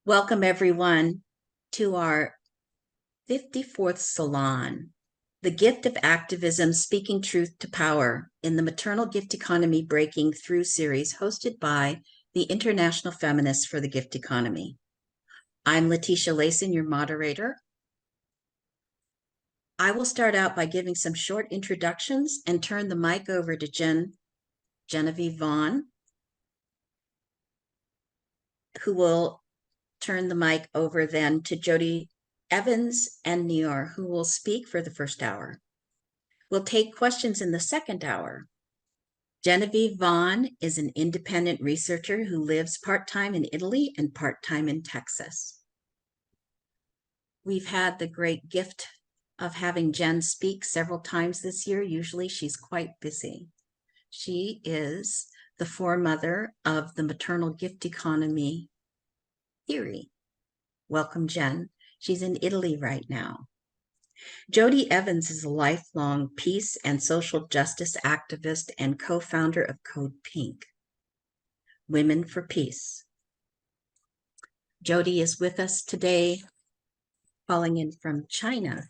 Welcome, everyone, to our 54th Salon, the gift of activism, speaking truth to power in the Maternal Gift Economy Breaking Through series hosted by the International Feminists for the Gift Economy. I'm Letecia, Layson, your moderator. I will start out by giving some short introductions and turn the mic over to Genevieve Vaughan, who will turn the mic over then to Jodie Evans and Nour, who will speak for the first hour. We'll take questions in the second hour. Genevieve Vaughan is an independent researcher who lives part-time in Italy and part-time in Texas. We've had the great gift of having Jen speak several times this year. Usually she's quite busy. She is the foremother of the maternal gift economy theory. Welcome, Jen. She's in Italy right now. Jodie Evans is a lifelong peace and social justice activist and co-founder of CODEPINK, Women for Peace. Jodie is with us today, calling in from China.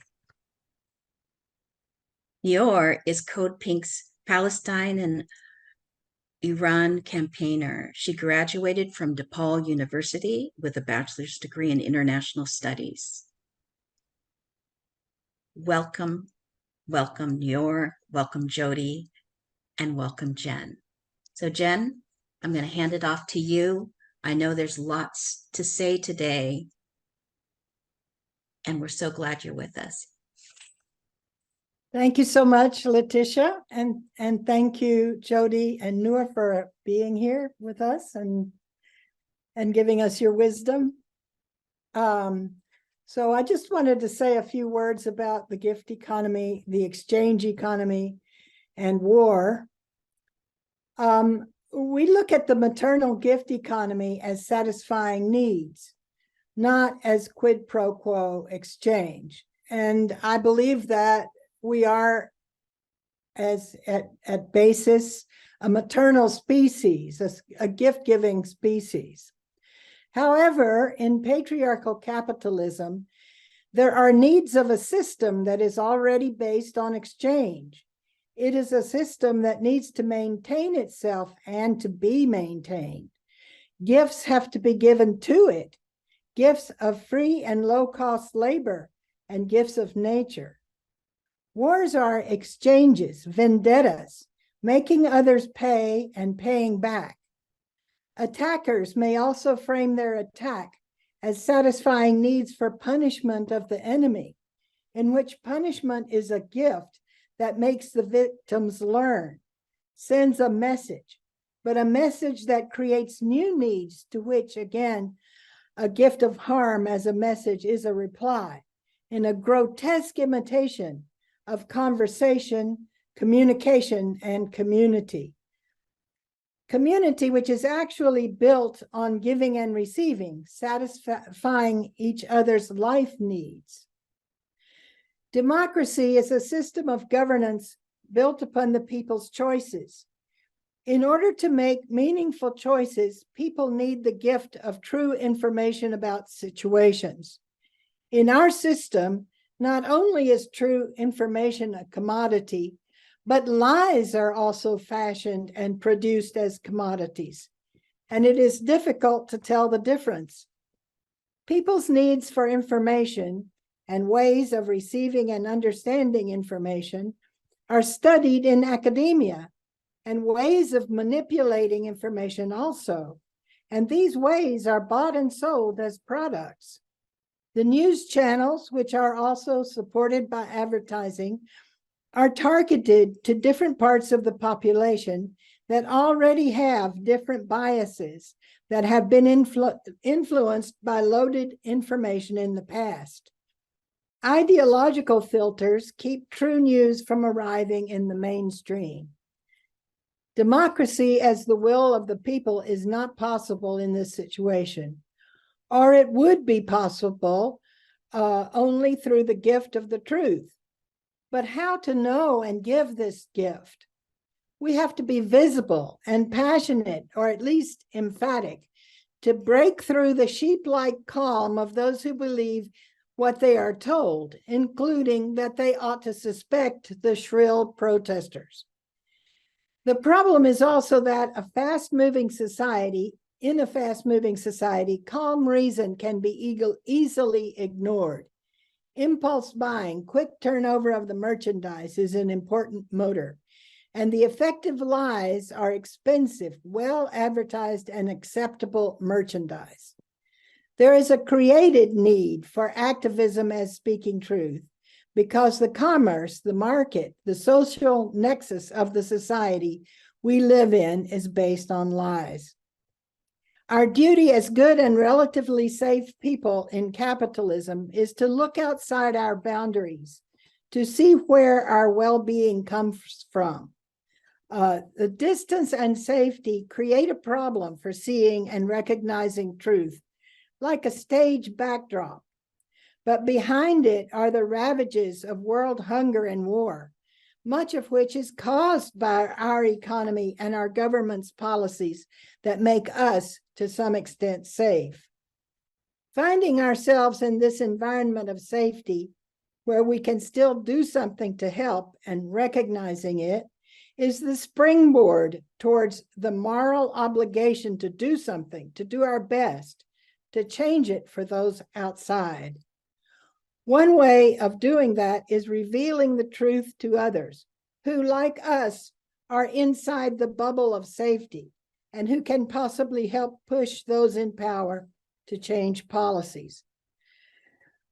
Nour is CODEPINK's Palestine and Iran campaigner. She graduated from DePaul University with a bachelor's degree in international studies. Welcome, welcome Nour, welcome Jodie, and welcome Jen. So Jen, I'm going to hand it off to you. I know there's lots to say today, and we're so glad you're with us. Thank you so much, Letecia, and thank you, Jodie and Nour, for being here with us and giving us your wisdom. So I just wanted to say a few words about the gift economy, the exchange economy, and war. We look at the maternal gift economy as satisfying needs, not as quid pro quo exchange. And I believe that we are, at basis, a maternal species, a gift-giving species. However, in patriarchal capitalism, there are needs of a system that is already based on exchange. It is a system that needs to maintain itself and to be maintained. Gifts have to be given to it, gifts of free and low-cost labor, and gifts of nature. Wars are exchanges, vendettas, making others pay and paying back. Attackers may also frame their attack as satisfying needs for punishment of the enemy, in which punishment is a gift that makes the victims learn, sends a message, but a message that creates new needs to which, again, a gift of harm as a message is a reply, in a grotesque imitation of conversation, communication, and community. Community which is actually built on giving and receiving, satisfying each other's life needs. Democracy is a system of governance built upon the people's choices. In order to make meaningful choices, people need the gift of true information about situations. In our system, not only is true information a commodity, but lies are also fashioned and produced as commodities, and it is difficult to tell the difference. People's needs for information and ways of receiving and understanding information are studied in academia, and ways of manipulating information also, and these ways are bought and sold as products. The news channels, which are also supported by advertising, are targeted to different parts of the population that already have different biases that have been influenced by loaded information in the past. Ideological filters keep true news from arriving in the mainstream. Democracy as the will of the people is not possible in this situation, or it would be possible only through the gift of the truth. But how to know and give this gift? We have to be visible and passionate, or at least emphatic, to break through the sheep-like calm of those who believe what they are told, including that they ought to suspect the shrill protesters. The problem is also that in a fast-moving society, calm reason can be easily ignored. Impulse buying, quick turnover of the merchandise is an important motor, and the effective lies are expensive, well-advertised, and acceptable merchandise. There is a created need for activism as speaking truth, because the commerce, the market, the social nexus of the society we live in is based on lies. Our duty as good and relatively safe people in capitalism is to look outside our boundaries, to see where our well-being comes from. The distance and safety create a problem for seeing and recognizing truth, like a stage backdrop. But behind it are the ravages of world hunger and war, much of which is caused by our economy and our government's policies that make us, to some extent, safe. Finding ourselves in this environment of safety, where we can still do something to help, and recognizing it, is the springboard towards the moral obligation to do something, to do our best, to change it for those outside. One way of doing that is revealing the truth to others who, like us, are inside the bubble of safety and who can possibly help push those in power to change policies.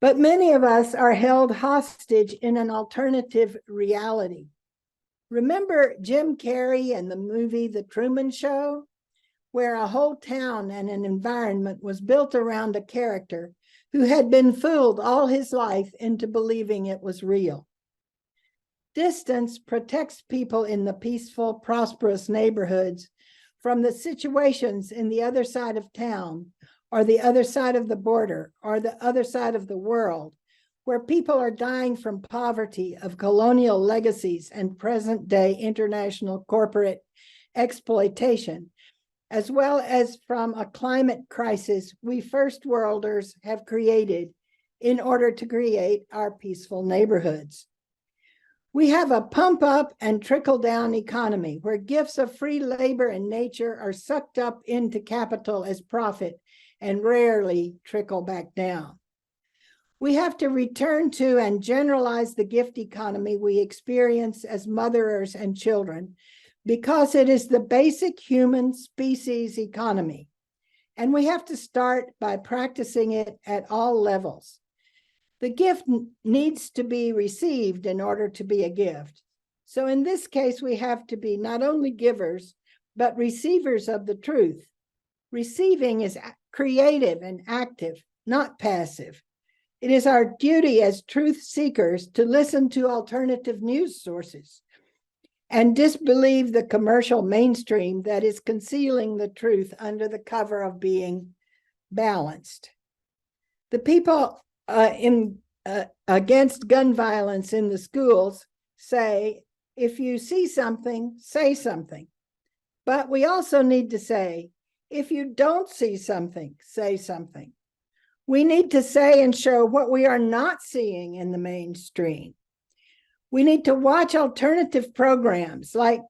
But many of us are held hostage in an alternative reality. Remember Jim Carrey and the movie The Truman Show, where a whole town and an environment was built around a character who had been fooled all his life into believing it was real. Distance protects people in the peaceful, prosperous neighborhoods from the situations in the other side of town, or the other side of the border, or the other side of the world, where people are dying from poverty, of colonial legacies, and present-day international corporate exploitation, as well as from a climate crisis we first worlders have created in order to create our peaceful neighborhoods. We have a pump up and trickle down economy where gifts of free labor and nature are sucked up into capital as profit and rarely trickle back down. We have to return to and generalize the gift economy we experience as motherers and children, because it is the basic human species economy. And we have to start by practicing it at all levels. The gift needs to be received in order to be a gift. So in this case, we have to be not only givers, but receivers of the truth. Receiving is creative and active, not passive. It is our duty as truth seekers to listen to alternative news sources and disbelieve the commercial mainstream that is concealing the truth under the cover of being balanced. The people against gun violence in the schools say, if you see something, say something. But we also need to say, if you don't see something, say something. We need to say and show what we are not seeing in the mainstream. We need to watch alternative programs like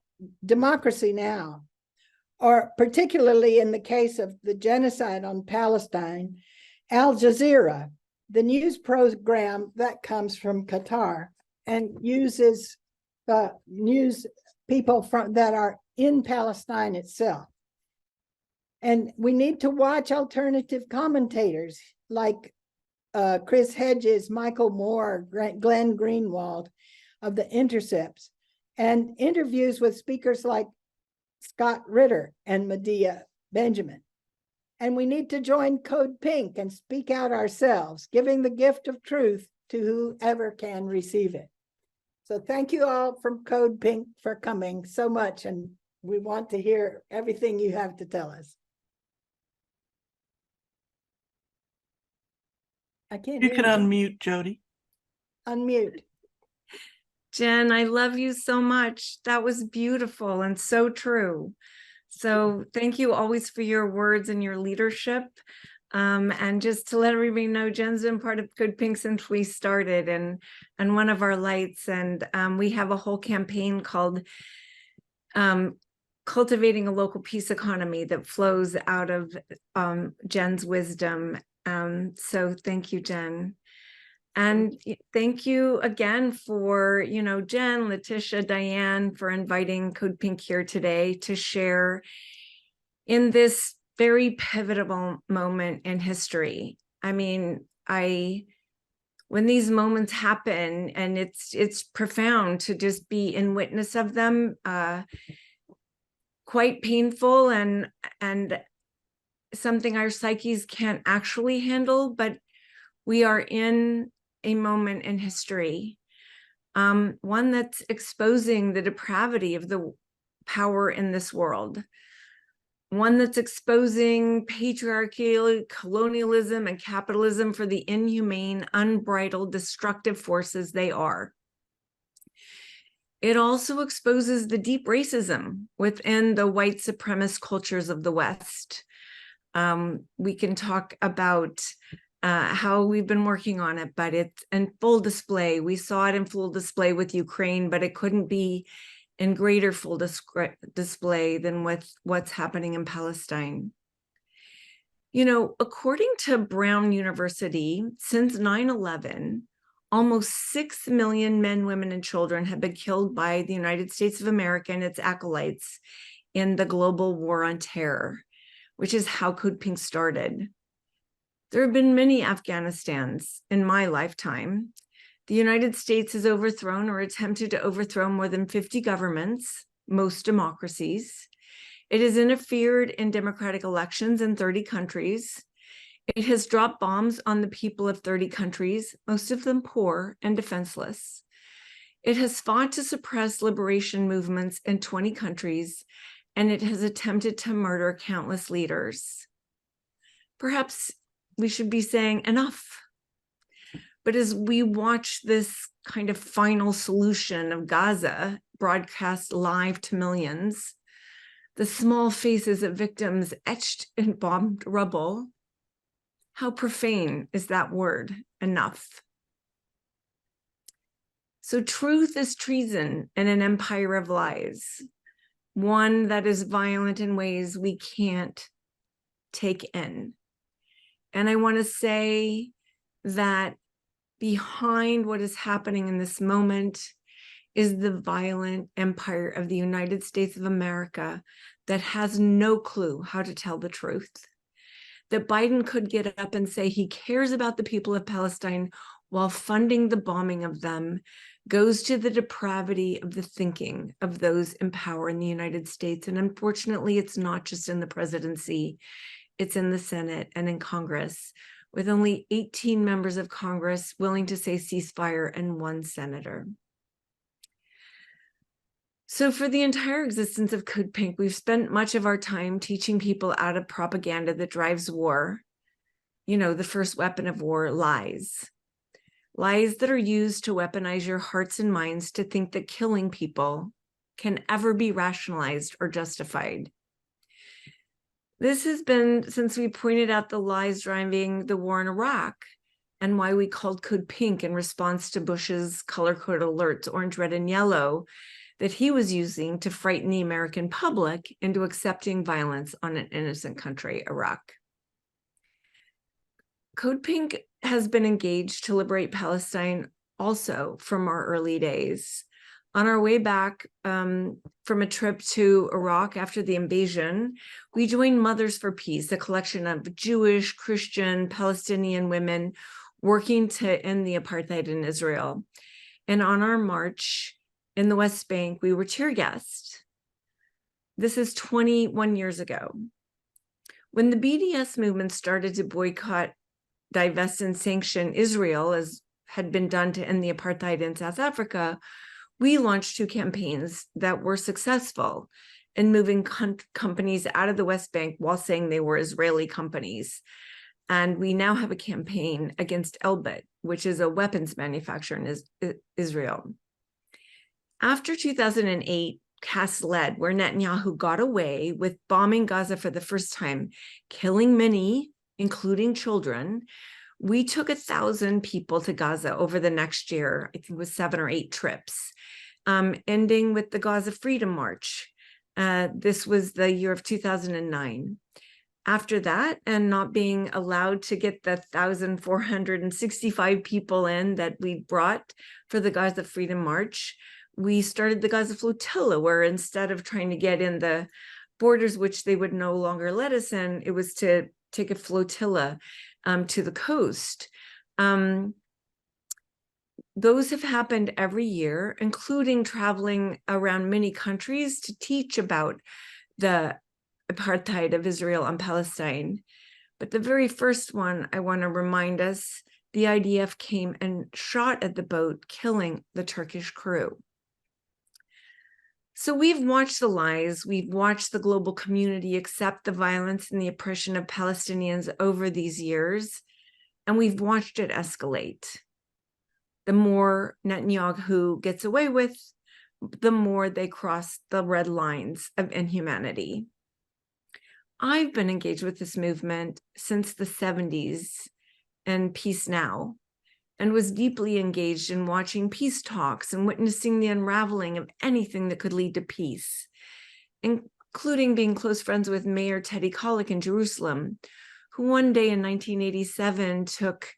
Democracy Now!, or particularly in the case of the genocide on Palestine, Al Jazeera, the news program that comes from Qatar and uses news people that are in Palestine itself. And we need to watch alternative commentators like Chris Hedges, Michael Moore, Glenn Greenwald of The Intercepts, and interviews with speakers like Scott Ritter and Medea Benjamin. And we need to join CODEPINK and speak out ourselves, giving the gift of truth to whoever can receive it. So thank you all from CODEPINK for coming so much, and we want to hear everything you have to tell us. I can't You hear can unmute, Jodie. Unmute. Jen, I love you so much. That was beautiful and so true. So thank you always for your words and your leadership. And just to let everybody know, Jen's been part of CODEPINK since we started, and one of our lights. And we have a whole campaign called Cultivating a Local Peace Economy that flows out of Jen's wisdom. So thank you, Jen. And thank you again for, Jen, Letecia, Diane, for inviting CODEPINK here today to share in this very pivotal moment in history. I mean, when these moments happen, and it's profound to just be in witness of them, quite painful and something our psyches can't actually handle, but we are in a moment in history, one that's exposing the depravity of the power in this world, one that's exposing patriarchy, colonialism, and capitalism for the inhumane, unbridled, destructive forces they are. It also exposes the deep racism within the white supremacist cultures of the West. We can talk about how we've been working on it, but it's in full display. We saw it in full display with Ukraine, but it couldn't be in greater full display than with what's happening in Palestine. According to Brown University, since 9/11, almost 6 million men, women, and children have been killed by the United States of America and its acolytes in the global war on terror, which is how CODEPINK started. There have been many Afghanistans in my lifetime. The United States has overthrown or attempted to overthrow more than 50 governments, most democracies. It has interfered in democratic elections in 30 countries. It has dropped bombs on the people of 30 countries, most of them poor and defenseless. It has fought to suppress liberation movements in 20 countries, and it has attempted to murder countless leaders. Perhaps we should be saying enough. But as we watch this kind of final solution of Gaza broadcast live to millions, the small faces of victims etched in bombed rubble, how profane is that word, enough? So truth is treason in an empire of lies, one that is violent in ways we can't take in. And I want to say that behind what is happening in this moment is the violent empire of the United States of America that has no clue how to tell the truth. That Biden could get up and say he cares about the people of Palestine while funding the bombing of them goes to the depravity of the thinking of those in power in the United States. And unfortunately, it's not just in the presidency. It's in the Senate and in Congress, with only 18 members of Congress willing to say ceasefire and 1 senator. So for the entire existence of CODEPINK, we've spent much of our time teaching people out of propaganda that drives war. The first weapon of war, lies. Lies that are used to weaponize your hearts and minds to think that killing people can ever be rationalized or justified. This has been since we pointed out the lies driving the war in Iraq and why we called CODEPINK in response to Bush's color-coded alerts, orange, red, and yellow, that he was using to frighten the American public into accepting violence on an innocent country, Iraq. CODEPINK has been engaged to liberate Palestine also from our early days. On our way back from a trip to Iraq after the invasion, we joined Mothers for Peace, a collection of Jewish, Christian, Palestinian women working to end the apartheid in Israel. And on our march in the West Bank, we were tear gassed. This is 21 years ago. When the BDS movement started to boycott, divest, and sanction Israel, as had been done to end the apartheid in South Africa, we launched 2 campaigns that were successful in moving companies out of the West Bank while saying they were Israeli companies. And we now have a campaign against Elbit, which is a weapons manufacturer in Israel. After 2008, cast lead, where Netanyahu got away with bombing Gaza for the first time, killing many, including children. We took 1,000 people to Gaza over the next year. I think it was 7 or 8 trips, ending with the Gaza Freedom March. This was the year of 2009. After that, and not being allowed to get the 1,465 people in that we brought for the Gaza Freedom March, we started the Gaza Flotilla, where instead of trying to get in the borders, which they would no longer let us in, it was to take a flotilla to the coast. Those have happened every year, including traveling around many countries to teach about the apartheid of Israel and Palestine. But the very first one, I want to remind us, the IDF came and shot at the boat, killing the Turkish crew. So we've watched the lies, we've watched the global community accept the violence and the oppression of Palestinians over these years, and we've watched it escalate. The more Netanyahu gets away with, the more they cross the red lines of inhumanity. I've been engaged with this movement since the 70s and Peace Now, and was deeply engaged in watching peace talks and witnessing the unraveling of anything that could lead to peace, including being close friends with Mayor Teddy Kollek in Jerusalem, who one day in 1987 took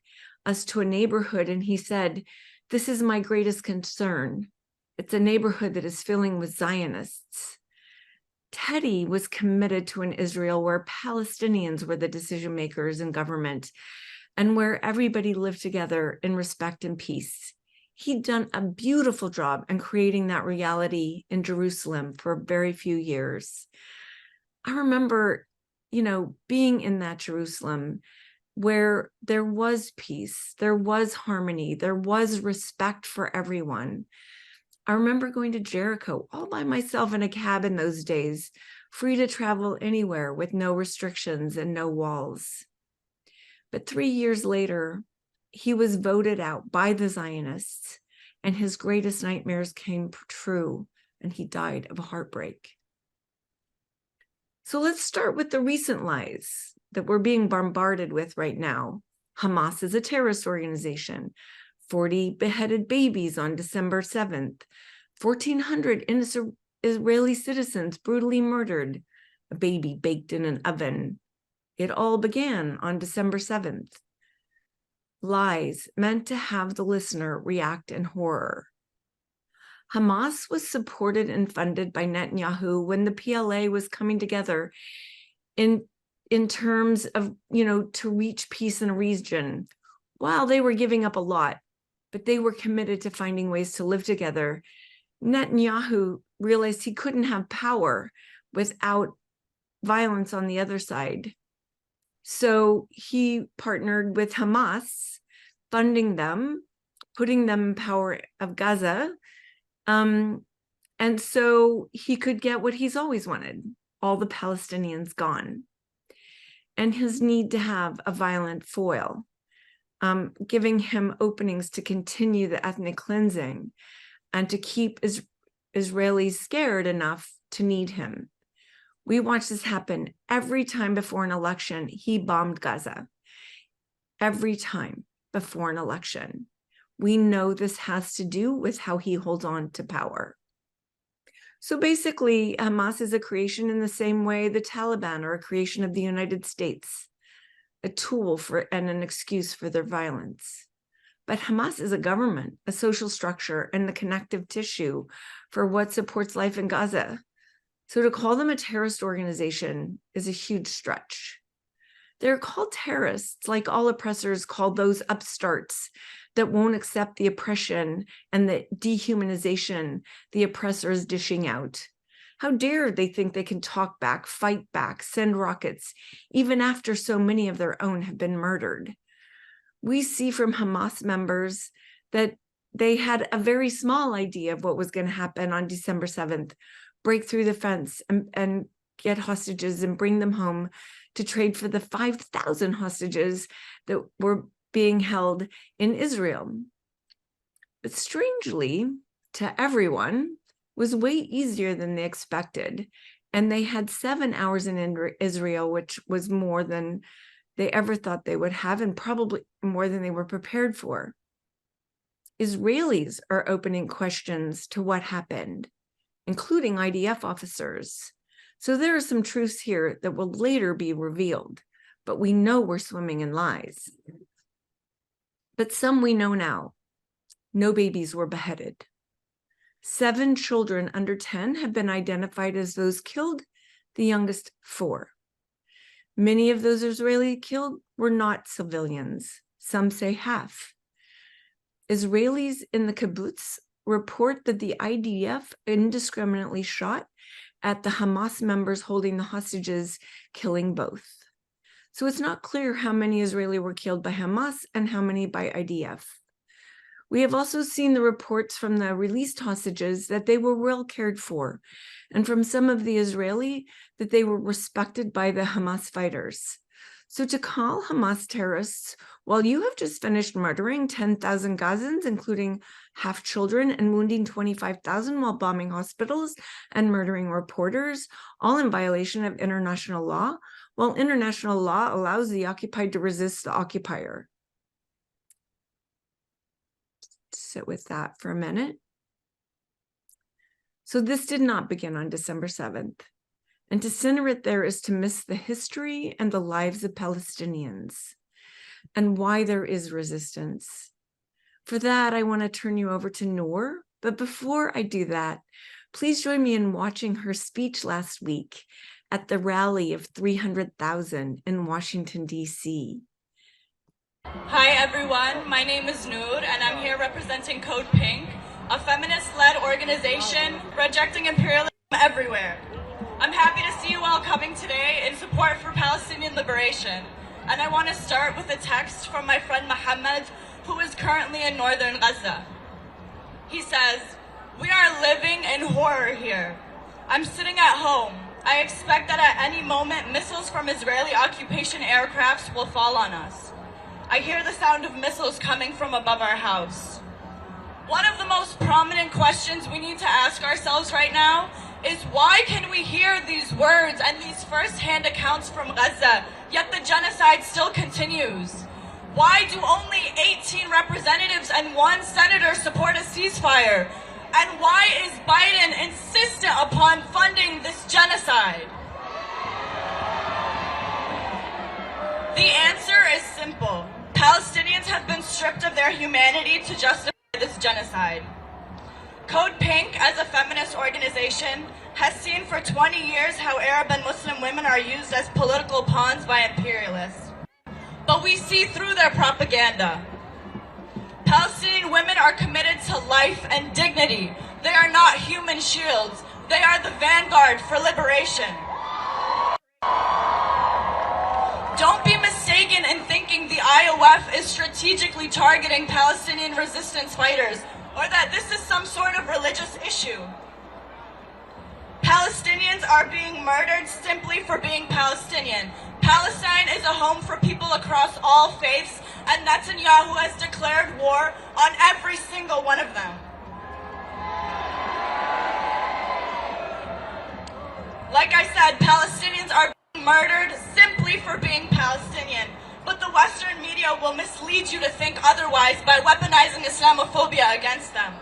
us to a neighborhood and he said, "This is my greatest concern. It's a neighborhood that is filling with Zionists." Teddy was committed to an Israel where Palestinians were the decision makers in government and where everybody lived together in respect and peace. He'd done a beautiful job in creating that reality in Jerusalem for a very few years. I remember, being in that Jerusalem where there was peace, there was harmony, there was respect for everyone. I remember going to Jericho all by myself in a cab in those days, free to travel anywhere with no restrictions and no walls. But 3 years later, he was voted out by the Zionists, and his greatest nightmares came true, and he died of a heartbreak. So let's start with the recent lies that we're being bombarded with right now. Hamas is a terrorist organization. 40 beheaded babies on December 7th. 1,400 innocent Israeli citizens brutally murdered. A baby baked in an oven. It all began on December 7th. Lies meant to have the listener react in horror. Hamas was supported and funded by Netanyahu when the PLA was coming together in terms of, to reach peace in a region. While they were giving up a lot, but they were committed to finding ways to live together. Netanyahu realized he couldn't have power without violence on the other side. So he partnered with Hamas, funding them, putting them in power of Gaza. And so he could get what he's always wanted, all the Palestinians gone. And his need to have a violent foil, giving him openings to continue the ethnic cleansing and to keep Israelis scared enough to need him. We watch this happen every time before an election. He bombed Gaza. Every time before an election. We know this has to do with how he holds on to power. So basically, Hamas is a creation in the same way the Taliban are a creation of the United States, a tool for and an excuse for their violence. But Hamas is a government, a social structure, and the connective tissue for what supports life in Gaza. So to call them a terrorist organization is a huge stretch. They're called terrorists, like all oppressors call those upstarts that won't accept the oppression and the dehumanization the oppressor is dishing out. How dare they think they can talk back, fight back, send rockets, even after so many of their own have been murdered. We see from Hamas members that they had a very small idea of what was going to happen on December 7th, break through the fence and get hostages and bring them home to trade for the 5,000 hostages that were being held in Israel. But strangely, to everyone, was way easier than they expected. And they had 7 hours in Israel, which was more than they ever thought they would have, and probably more than they were prepared for. Israelis are opening questions to what happened, including IDF officers. So there are some truths here that will later be revealed, but we know we're swimming in lies. But some we know now. No babies were beheaded. 7 children under 10 have been identified as those killed, the youngest 4. Many of those Israeli killed were not civilians. Some say half. Israelis in the kibbutz report that the IDF indiscriminately shot at the Hamas members holding the hostages, killing both. So it's not clear how many Israeli were killed by Hamas and how many by IDF. We have also seen the reports from the released hostages that they were well cared for, and from some of the Israeli that they were respected by the Hamas fighters. So to call Hamas terrorists, while you have just finished murdering 10,000 Gazans, including half children, and wounding 25,000 while bombing hospitals and murdering reporters, all in violation of international law, while international law allows the occupied to resist the occupier. Sit with that for a minute. So this did not begin on December 7th. And to center it there is to miss the history and the lives of Palestinians and why there is resistance. For that, I want to turn you over to Nour. But before I do that, please join me in watching her speech last week at the rally of 300,000 in Washington, D.C. Hi everyone, my name is Nour and I'm here representing CODEPINK, a feminist-led organization rejecting imperialism everywhere. I'm happy to see you all coming today in support for Palestinian liberation. And I want to start with a text from my friend Mohammed, who is currently in northern Gaza. He says, "We are living in horror here. I'm sitting at home. I expect that at any moment missiles from Israeli occupation aircrafts will fall on us. I hear the sound of missiles coming from above our house." One of the most prominent questions we need to ask ourselves right now is why can we hear these words and these first-hand accounts from Gaza, yet the genocide still continues? Why do only 18 representatives and 1 senator support a ceasefire? And why is Biden insistent upon funding this genocide? The answer is simple. Palestinians have been stripped of their humanity to justify this genocide. CODEPINK, as a feminist organization, has seen for 20 years how Arab and Muslim women are used as political pawns by imperialists. But we see through their propaganda. Palestinian women are committed to life and dignity. They are not human shields. They are the vanguard for liberation. Don't be mistaken in thinking the IOF is strategically targeting Palestinian resistance fighters or that this is some sort of religious issue. Palestinians are being murdered simply for being Palestinian. Palestine is a home for people across all faiths, and Netanyahu has declared war on every single one of them. Like I said, Palestinians are being murdered simply for being Palestinian. But the Western media will mislead you to think otherwise by weaponizing Islamophobia against them.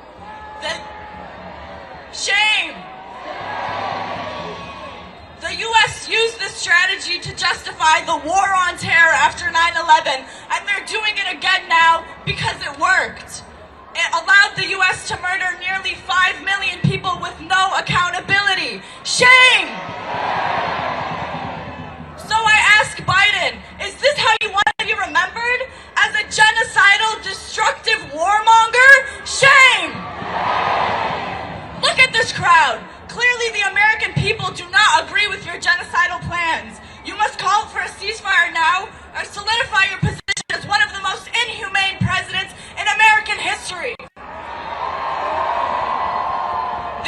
Shame! The U.S. used this strategy to justify the war on terror after 9/11, and they're doing it again now because it worked. It allowed the U.S. to murder nearly 5 million people with no accountability. Shame! So I ask Biden, is this how you want to be remembered? As a genocidal, destructive warmonger? Shame! Look at this crowd. Clearly the American people do not agree with your genocidal plans. You must call for a ceasefire now or solidify your position as one of the most inhumane presidents in American history.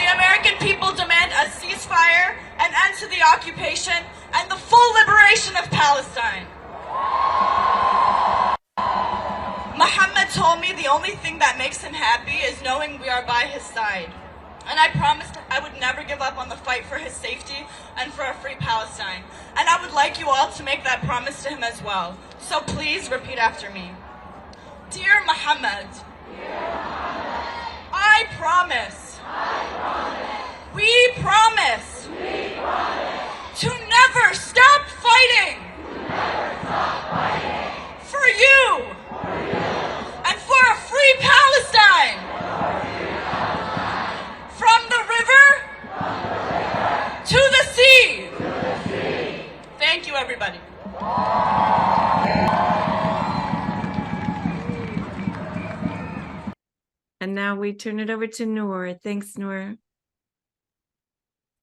The American people demand a ceasefire, an end to the occupation, and the full liberation of Palestine. Muhammad told me the only thing that makes him happy is knowing we are by his side. And I promise to I would never give up on the fight for his safety and for a free Palestine. And I would like you all to make that promise to him as well. So please repeat after me. Dear Muhammad, I promise. We promise. To never stop fighting. For you. And for a free Palestine. From the river to the sea. Thank you, everybody. And now we turn it over to Nour. Thanks, Nour.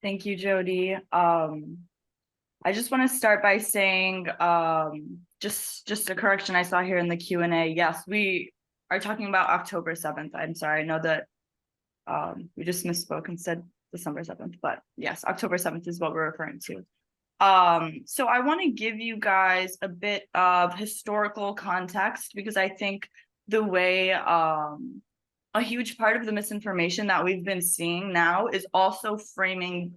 Thank you, Jodie. I just want to start by saying, just a correction I saw here in the Q&A. Yes, we are talking about October 7th. I'm sorry, I know that we just misspoke and said December 7th, but yes, October 7th is what we're referring to. So I want to give you guys a bit of historical context, because I think the way a huge part of the misinformation that we've been seeing now is also framing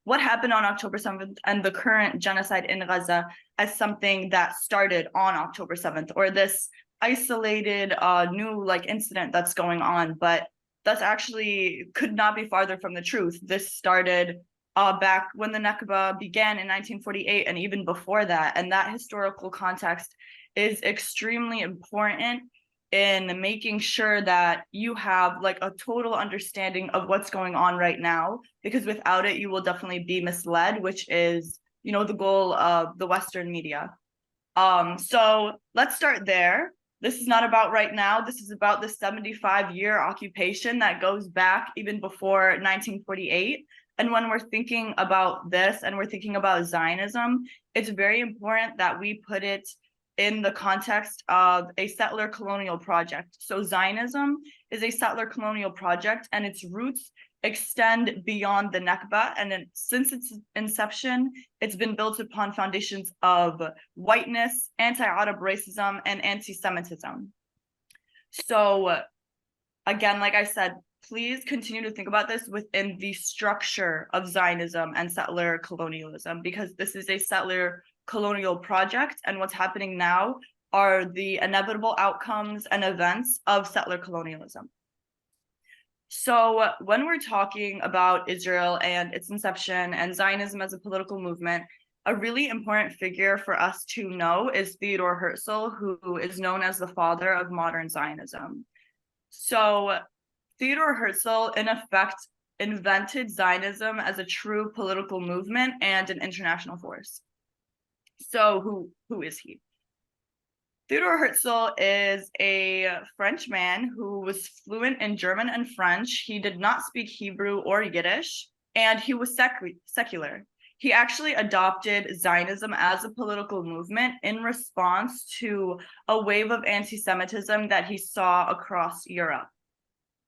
what happened on October 7th and the current genocide in Gaza as something that started on October 7th, or this isolated new incident that's going on. But that's actually could not be farther from the truth. This started back when the Nakba began in 1948, and even before that. And that historical context is extremely important in making sure that you have a total understanding of what's going on right now, because without it, you will definitely be misled, which is, the goal of the Western media. So let's start there. This is not about right now. This is about the 75-year occupation that goes back even before 1948. And when we're thinking about this and we're thinking about Zionism, it's very important that we put it in the context of a settler colonial project. So Zionism is a settler colonial project, and its roots extend beyond the Nakba. And since its inception, it's been built upon foundations of whiteness, anti-Arab racism, and anti-Semitism. So again, like I said, please continue to think about this within the structure of Zionism and settler colonialism, because this is a settler colonial project, and what's happening now are the inevitable outcomes and events of settler colonialism. So when we're talking about Israel and its inception and Zionism as a political movement, a really important figure for us to know is Theodor Herzl, who is known as the father of modern Zionism. So Theodor Herzl, in effect, invented Zionism as a true political movement and an international force. So who is he? Theodor Herzl is a French man who was fluent in German and French. He did not speak Hebrew or Yiddish, and he was secular. He actually adopted Zionism as a political movement in response to a wave of anti-Semitism that he saw across Europe.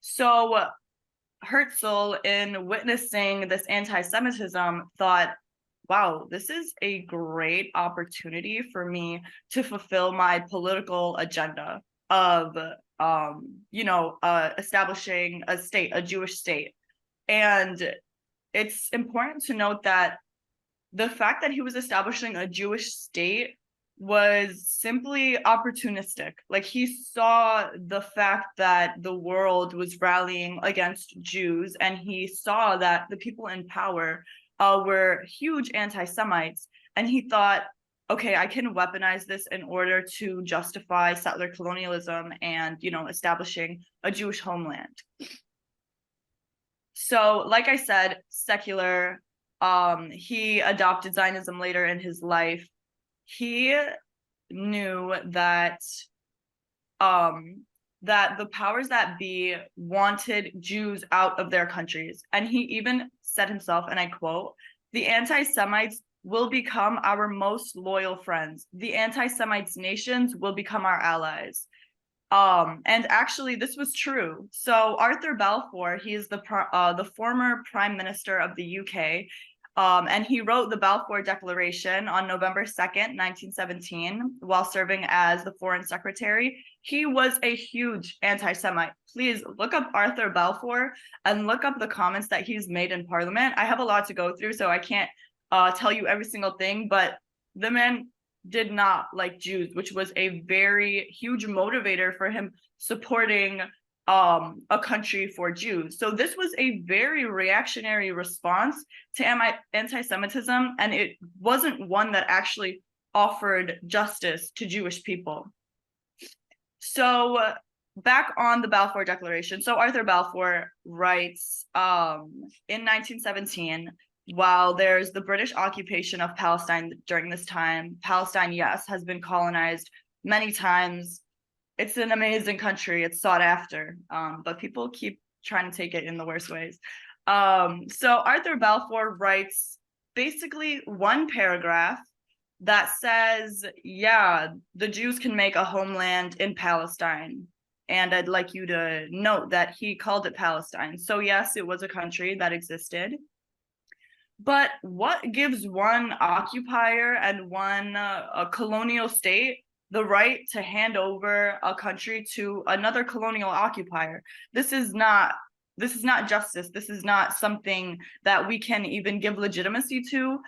So Herzl, in witnessing this anti-Semitism, thought, wow, this is a great opportunity for me to fulfill my political agenda of, establishing a state, a Jewish state. And it's important to note that the fact that he was establishing a Jewish state was simply opportunistic. He saw the fact that the world was rallying against Jews, and he saw that the people in power were huge anti-Semites, and he thought, okay, I can weaponize this in order to justify settler colonialism and, establishing a Jewish homeland. So, like I said, secular, he adopted Zionism later in his life. He knew that that the powers that be wanted Jews out of their countries. And he even said himself, and I quote, "The anti-Semites will become our most loyal friends. The anti-Semites nations will become our allies." And actually, this was true. So Arthur Balfour, he is the former Prime Minister of the UK. And he wrote the Balfour Declaration on November 2nd, 1917, while serving as the Foreign Secretary. He was a huge anti-Semite. Please look up Arthur Balfour and look up the comments that he's made in Parliament. I have a lot to go through, so I can't tell you every single thing, but the man did not like Jews, which was a very huge motivator for him supporting a country for Jews. So this was a very reactionary response to anti-Semitism, and it wasn't one that actually offered justice to Jewish people. So back on the Balfour Declaration. So Arthur Balfour writes in 1917, while there's the British occupation of Palestine during this time, Palestine, yes, has been colonized many times. It's an amazing country. It's sought after, but people keep trying to take it in the worst ways. So Arthur Balfour writes basically one paragraph that says, yeah, the Jews can make a homeland in Palestine. And I'd like you to note that he called it Palestine. So yes, it was a country that existed. But what gives one occupier and one a colonial state the right to hand over a country to another colonial occupier? This is not justice. This is not something that we can even give legitimacy to.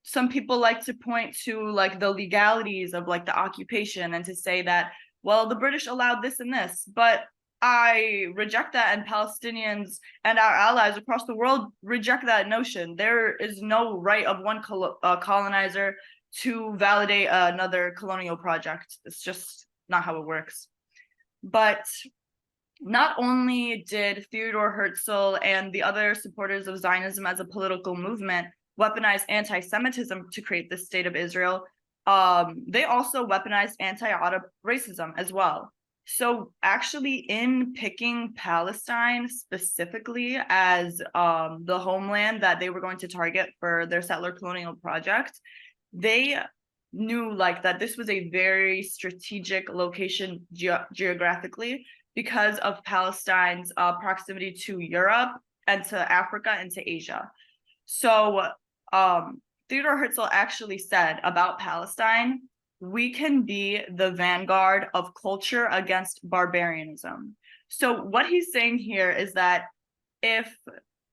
Some people like to point to like the legalities of like the occupation and to say that, well, the British allowed this and this, but I reject that, and Palestinians and our allies across the world reject that notion. There is no right of one colonizer to validate another colonial project. It's just not how it works. But not only did Theodore Herzl and the other supporters of Zionism as a political movement weaponize anti-Semitism to create the state of Israel, they also weaponized anti-Arab racism as well. So actually, in picking Palestine specifically as the homeland that they were going to target for their settler colonial project, they knew like that this was a very strategic location geographically because of Palestine's proximity to Europe and to Africa and to Asia. So Theodore Herzl actually said about Palestine, we can be the vanguard of culture against barbarianism. So what he's saying here is that if,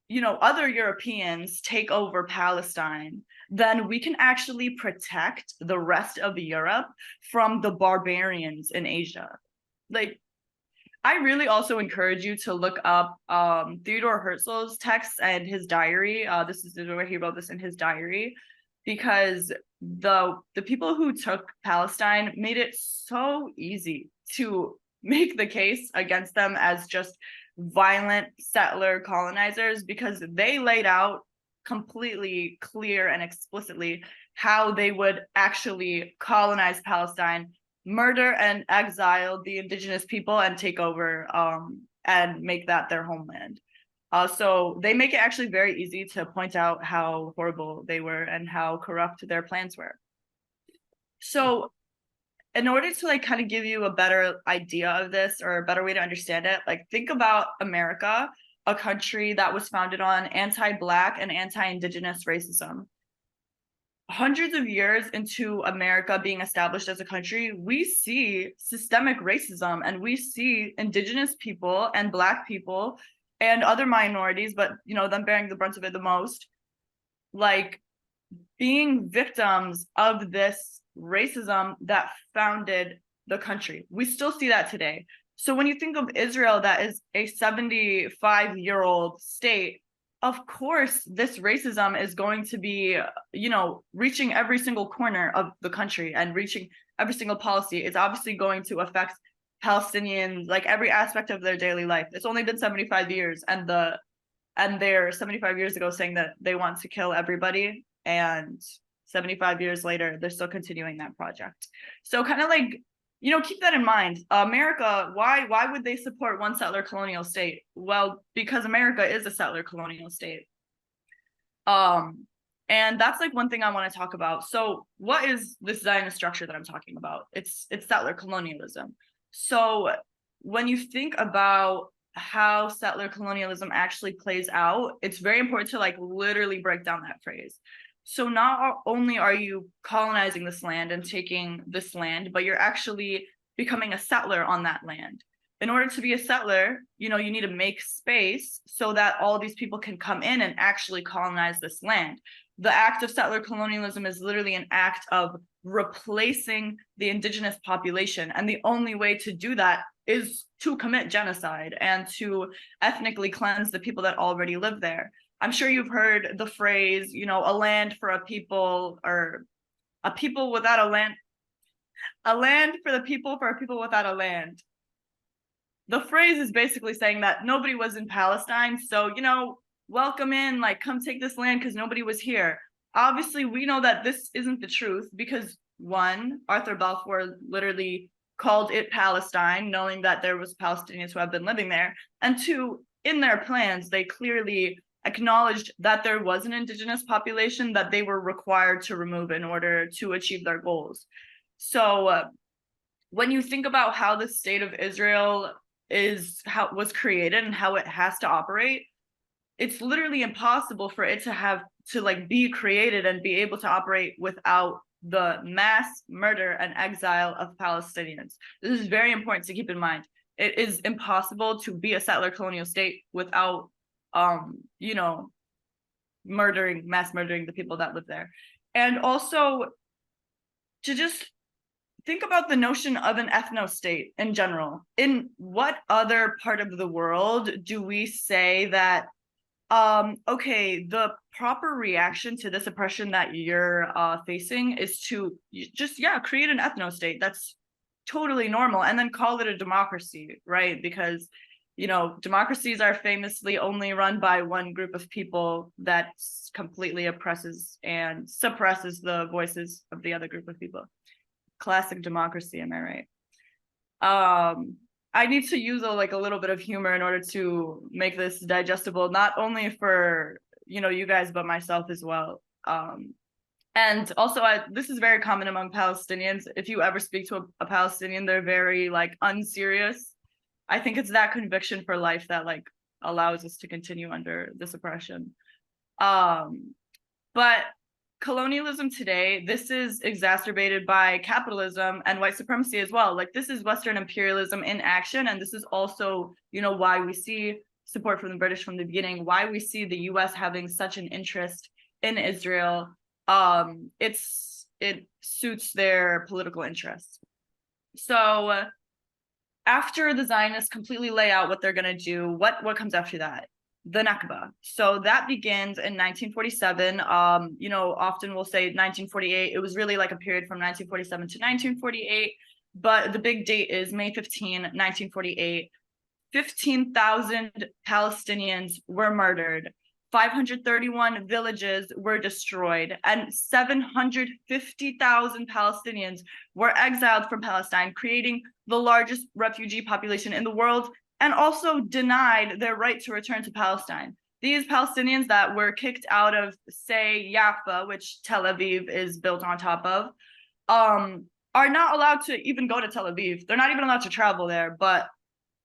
you know, other Europeans take over Palestine, then we can actually protect the rest of Europe from the barbarians in Asia. Like, I really also encourage you to look up Theodore Herzl's texts and his diary. This is where he wrote this in his diary, because the people who took Palestine made it so easy to make the case against them as just violent settler colonizers, because they laid out completely clear and explicitly how they would actually colonize Palestine, murder and exile the indigenous people, and take over and make that their homeland. So they make it actually very easy to point out how horrible they were and how corrupt their plans were. So in order to like kind of give you a better idea of this, or a better way to understand it, like think about America, a country that was founded on anti-Black and anti-Indigenous racism. Hundreds of years into America being established as a country, we see systemic racism, and we see Indigenous people and Black people and other minorities, but you know, them bearing the brunt of it the most, like being victims of this racism that founded the country. We still see that today. So when you think of Israel, that is a 75-year-old state, of course, this racism is going to be, you know, reaching every single corner of the country and reaching every single policy. It's obviously going to affect Palestinians, like every aspect of their daily life. It's only been 75 years, and they're 75 years ago saying that they want to kill everybody, and 75 years later, they're still continuing that project. So kind of like, you know, keep that in mind. America, why would they support one settler colonial state? Well, because America is a settler colonial state. And that's like one thing I want to talk about. So what is this Zionist structure that I'm talking about? It's settler colonialism. So when you think about how settler colonialism actually plays out, it's very important to like literally break down that phrase. So not only are you colonizing this land and taking this land, but you're actually becoming a settler on that land. In order to be a settler, you need to make space so that all these people can come in and actually colonize this land. The act of settler colonialism is literally an act of replacing the indigenous population. And the only way to do that is to commit genocide and to ethnically cleanse the people that already live there. I'm sure you've heard the phrase, a land for a people, or a people without a land, a land for the people, for a people without a land. The phrase is basically saying that nobody was in Palestine, so, welcome in, like, come take this land because nobody was here. Obviously, we know that this isn't the truth because, one, Arthur Balfour literally called it Palestine, knowing that there was Palestinians who have been living there. And two, in their plans, they clearly acknowledged that there was an indigenous population that they were required to remove in order to achieve their goals. So when you think about how the state of Israel was created and how it has to operate, it's literally impossible for it to like be created and be able to operate without the mass murder and exile of Palestinians. This is very important to keep in mind. It is impossible to be a settler colonial state without mass murdering the people that live there. And also to just think about the notion of an ethno-state in general. In what other part of the world do we say that okay, the proper reaction to this oppression that you're facing is to just create an ethno-state? That's totally normal, and then call it a democracy, right? Because democracies are famously only run by one group of people that completely oppresses and suppresses the voices of the other group of people. Classic democracy, am I right? I need to use a little bit of humor in order to make this digestible, not only for you guys, but myself as well. And also, this is very common among Palestinians. If you ever speak to a Palestinian, they're very unserious. I think it's that conviction for life that allows us to continue under this oppression. But colonialism today, this is exacerbated by capitalism and white supremacy as well. This is Western imperialism in action, and this is also why we see support from the British from the beginning, why we see the US having such an interest in Israel. It suits their political interests. So after the Zionists completely lay out what they're going to do, what comes after that? The Nakba. So that begins in 1947. Often we'll say 1948. It was really a period from 1947 to 1948, but the big date is May 15, 1948. 15,000 Palestinians were murdered. 531 villages were destroyed, and 750,000 Palestinians were exiled from Palestine, creating the largest refugee population in the world, and also denied their right to return to Palestine. These Palestinians that were kicked out of, say, Jaffa, which Tel Aviv is built on top of, are not allowed to even go to Tel Aviv. They're not even allowed to travel there, but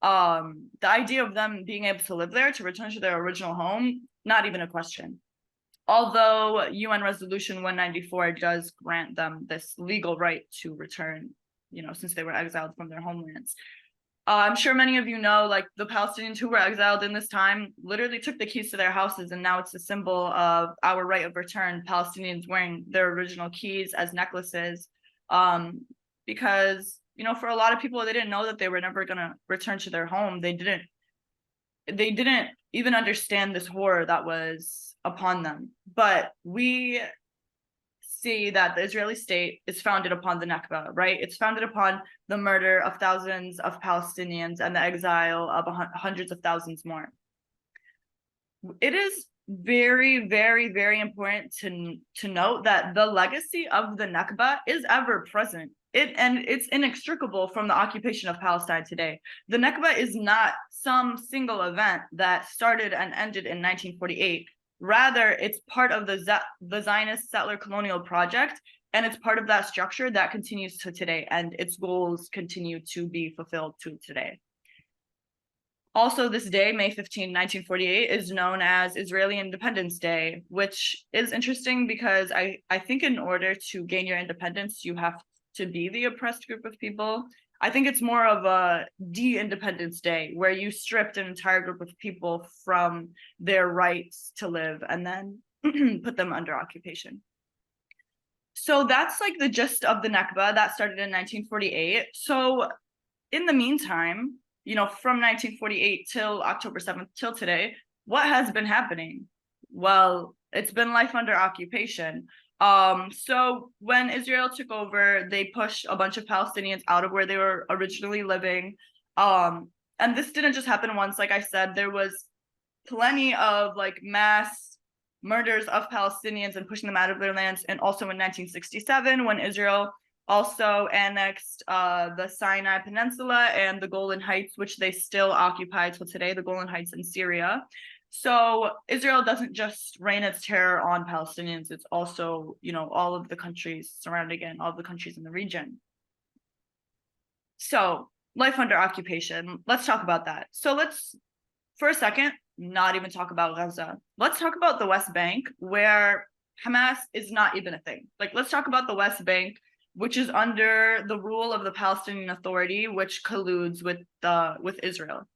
the idea of them being able to live there, to return to their original home, not even a question. Although UN Resolution 194 does grant them this legal right to return, since they were exiled from their homelands. I'm sure many of you know, the Palestinians who were exiled in this time literally took the keys to their houses, and now it's a symbol of our right of return, Palestinians wearing their original keys as necklaces, because, for a lot of people, they didn't know that they were never going to return to their home. They didn't even understand this horror that was upon them. But we see that the Israeli state is founded upon the Nakba, right? It's founded upon the murder of thousands of Palestinians and the exile of hundreds of thousands more. It is very, very, very important to note that the legacy of the Nakba is ever present. It's inextricable from the occupation of Palestine today. The Nakba is not some single event that started and ended in 1948. Rather, it's part of the Zionist settler colonial project, and it's part of that structure that continues to today, and its goals continue to be fulfilled to today. Also, this day, May 15, 1948, is known as Israeli Independence Day, which is interesting because I think in order to gain your independence, you have to be the oppressed group of people. I think it's more of a de-independence day where you stripped an entire group of people from their rights to live and then put them under occupation. So that's like the gist of the Nakba that started in 1948. So in the meantime, you know, from 1948 till October 7th till today, what has been happening? Well, it's been life under occupation. So when Israel took over, they pushed a bunch of Palestinians out of where they were originally living. And this didn't just happen once. Like I said, there was plenty of like mass murders of Palestinians and pushing them out of their lands. And also in 1967, when Israel also annexed the Sinai Peninsula and the Golan Heights, which they still occupy till today, the Golan Heights in Syria. So Israel doesn't just rain its terror on Palestinians, it's also, you know, all of the countries surrounding it, all of the countries in the region. So life under occupation, let's talk about that. So let's, for a second, not even talk about Gaza. Let's talk about the West Bank, where Hamas is not even a thing. Like, let's talk about the West Bank, which is under the rule of the Palestinian Authority, which colludes with Israel.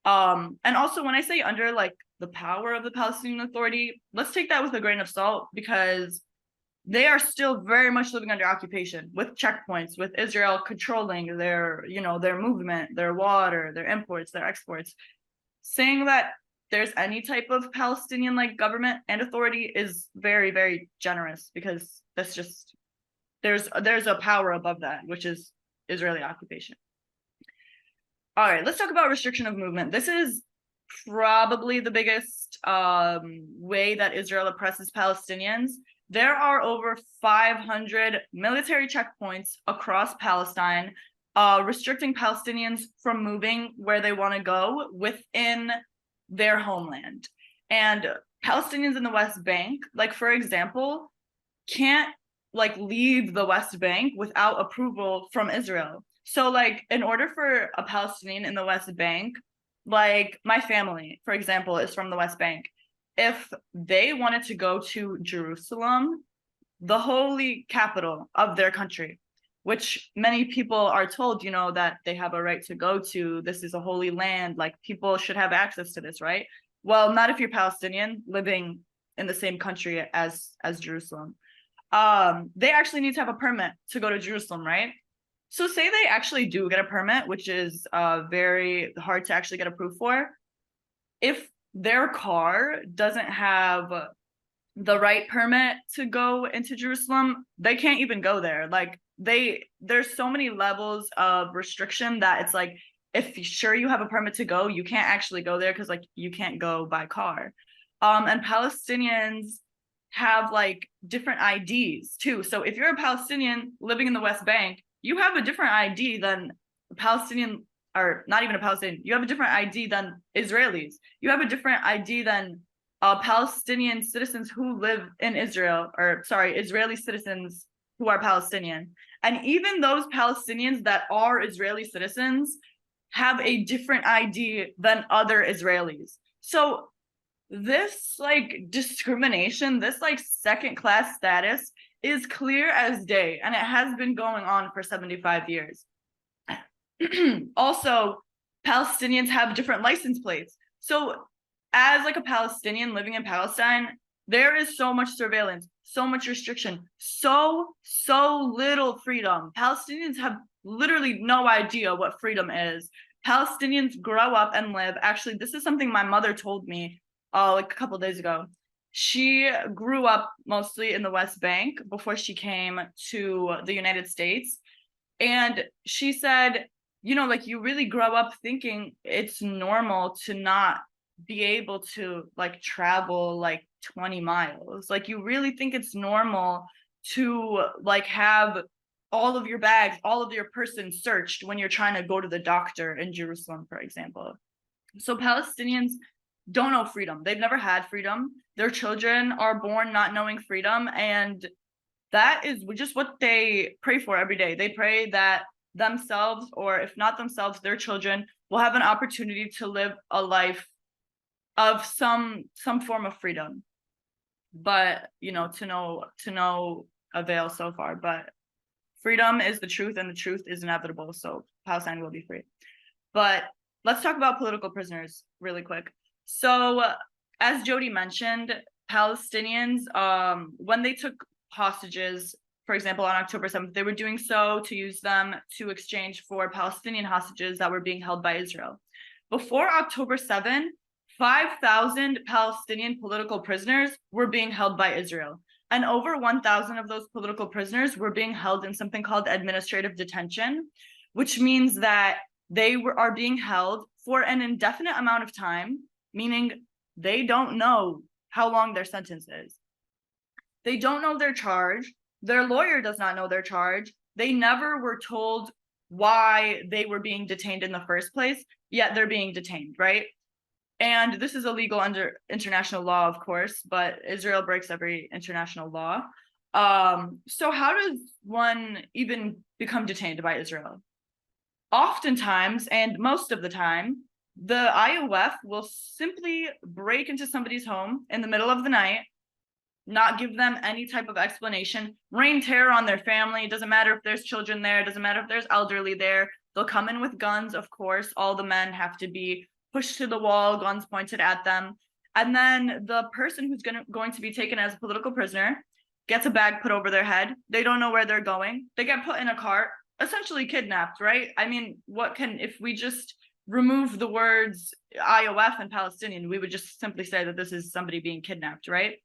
And also when I say under like the power of the Palestinian Authority, let's take that with a grain of salt, because they are still very much living under occupation with checkpoints, with Israel controlling their, you know, their movement, their water, their imports, their exports. Saying that there's any type of Palestinian like government and authority is very, very generous, because that's just, there's a power above that, which is Israeli occupation. All right, let's talk about restriction of movement. This is probably the biggest way that Israel oppresses Palestinians. There are over 500 military checkpoints across Palestine, restricting Palestinians from moving where they want to go within their homeland. And Palestinians in the West Bank, like for example, can't like leave the West Bank without approval from Israel. So like in order for a Palestinian in the West Bank, like my family, for example, is from the West Bank. If they wanted to go to Jerusalem, the holy capital of their country, which many people are told, you know, that they have a right to go to, this is a holy land, like people should have access to this, right? Well, not if you're Palestinian living in the same country as Jerusalem. They actually need to have a permit to go to Jerusalem, right? So say they actually do get a permit, which is very hard to actually get approved for. If their car doesn't have the right permit to go into Jerusalem, they can't even go there. Like there's so many levels of restriction that it's like, if sure you have a permit to go, you can't actually go there because like you can't go by car. And Palestinians have like different IDs too. So if you're a Palestinian living in the West Bank, you have a different ID than a Palestinian, or not even a Palestinian, you have a different ID than Israelis. You have a different ID than Palestinian citizens who live in Israel, or sorry, Israeli citizens who are Palestinian. And even those Palestinians that are Israeli citizens have a different ID than other Israelis. So this like discrimination, this like second class status is clear as day, and it has been going on for 75 years. Also, Palestinians have different license plates. So as like a Palestinian living in Palestine, there is so much surveillance, so much restriction, so little freedom. Palestinians have literally no idea what freedom is. Palestinians grow up and live, actually, this is something my mother told me like a couple days ago. She grew up mostly in the West Bank before she came to the United States. And she said, you know, like you really grow up thinking it's normal to not be able to like travel like 20 miles. Like you really think it's normal to like have all of your bags, all of your person searched when you're trying to go to the doctor in Jerusalem, for example. So Palestinians don't know freedom. They've never had freedom. Their children are born not knowing freedom. And that is just what they pray for every day. They pray that themselves, or if not themselves, their children will have an opportunity to live a life of some form of freedom. But, you know, to no avail so far. But freedom is the truth, and the truth is inevitable. So Palestine will be free. But let's talk about political prisoners really quick. So as Jodie mentioned, Palestinians, when they took hostages, for example, on October 7th, they were doing so to use them to exchange for Palestinian hostages that were being held by Israel. Before October 7th, 5,000 Palestinian political prisoners were being held by Israel. And over 1,000 of those political prisoners were being held in something called administrative detention, which means that they are being held for an indefinite amount of time, meaning they don't know how long their sentence is. They don't know their charge. Their lawyer does not know their charge. They never were told why they were being detained in the first place, yet they're being detained, right? And this is illegal under international law, of course, but Israel breaks every international law. So how does one even become detained by Israel? Oftentimes, and most of the time, the IOF will simply break into somebody's home in the middle of the night, not give them any type of explanation, rain terror on their family. It doesn't matter if there's children there, it doesn't matter if there's elderly there. They'll come in with guns, of course. All the men have to be pushed to the wall, guns pointed at them. And then the person who's going to be taken as a political prisoner gets a bag put over their head. They don't know where they're going. They get put in a cart, essentially kidnapped, right? I mean, if we just remove the words IOF and Palestinian, we would just simply say that this is somebody being kidnapped, right?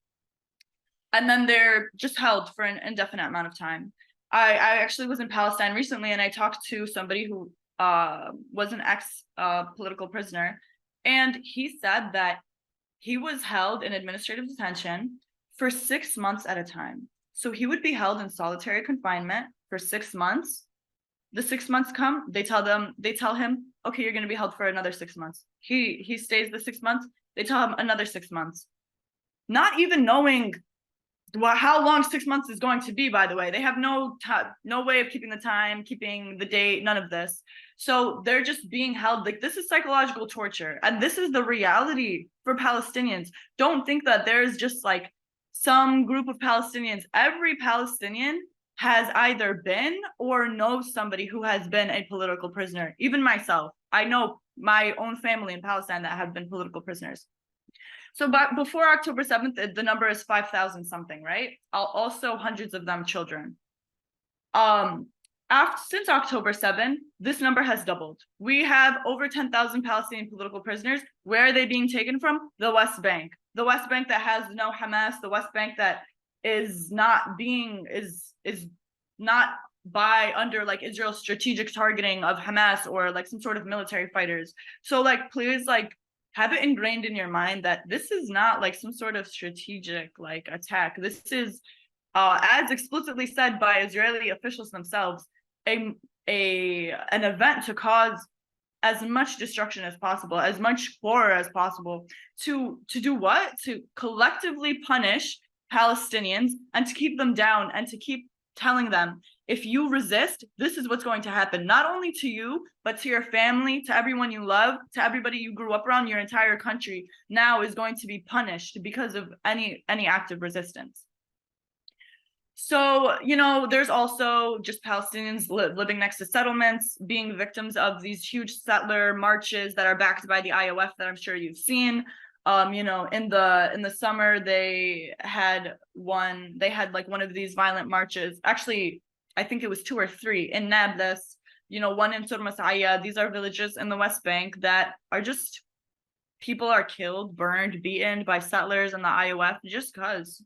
And then they're just held for an indefinite amount of time. I actually was in Palestine recently, and I talked to somebody who was an ex-political prisoner, and he said that he was held in administrative detention for 6 months at a time. So he would be held in solitary confinement for 6 months. The 6 months come, they tell him, okay, you're going to be held for another 6 months. He stays the 6 months. They tell him another 6 months, not even knowing how long 6 months is going to be. By the way, they have no way of keeping the time, keeping the date, none of this. So they're just being held. Like, this is psychological torture, and this is the reality for Palestinians. Don't think that there's just like some group of Palestinians. Every Palestinian has either been or knows somebody who has been a political prisoner. Even myself, I know my own family in Palestine that have been political prisoners. So before October 7th, the number is 5,000 something, right? Also hundreds of them children. Since October 7th, this number has doubled. We have over 10,000 Palestinian political prisoners. Where are they being taken from? The West Bank. The West Bank that has no Hamas, the West Bank that is not by under like Israel's strategic targeting of Hamas or like some sort of military fighters. So like, please, like, have it ingrained in your mind that this is not like some sort of strategic like attack. This is, as explicitly said by Israeli officials themselves, an event to cause as much destruction as possible, as much horror as possible, to do what? To collectively punish Palestinians and to keep them down and to keep telling them, if you resist, this is what's going to happen, not only to you, but to your family, to everyone you love, to everybody you grew up around. Your entire country now is going to be punished because of any act of resistance. So, you know, there's also just Palestinians living next to settlements, being victims of these huge settler marches that are backed by the IOF that I'm sure you've seen. You know, in the summer, they had like one of these violent marches. Actually, I think it was 2 or 3 in Nablus, you know, one in Sur Masaya. These are villages in the West Bank that are just, people are killed, burned, beaten by settlers and the IOF just because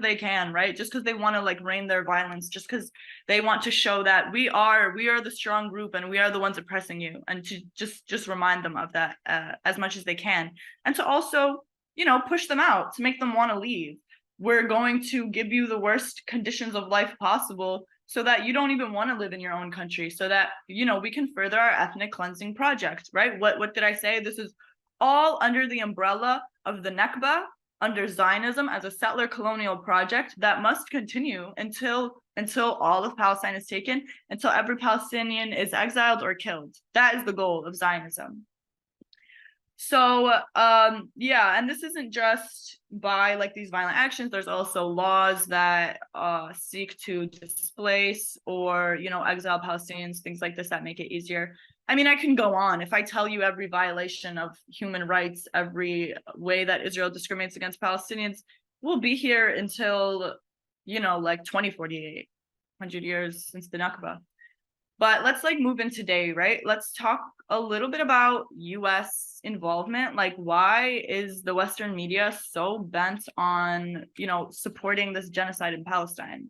they can, right? Just because they want to like rain their violence, just because they want to show that we are the strong group and we are the ones oppressing you, and to just remind them of that as much as they can, and to also, you know, push them out, to make them want to leave. We're going to give you the worst conditions of life possible so that you don't even want to live in your own country, so that, you know, we can further our ethnic cleansing project, right? What did I say? This is all under the umbrella of the Nakba, under Zionism as a settler colonial project that must continue until all of Palestine is taken, until every Palestinian is exiled or killed. That is the goal of Zionism. So yeah, and this isn't just by like these violent actions. There's also laws that seek to displace or, you know, exile Palestinians, things like this that make it easier. I mean, I can go on. If I tell you every violation of human rights, every way that Israel discriminates against Palestinians, we'll be here until, you know, like 2048, 100 years since the Nakba. But let's like move in today, right? Let's talk a little bit about US involvement. Like, why is the Western media so bent on, you know, supporting this genocide in Palestine?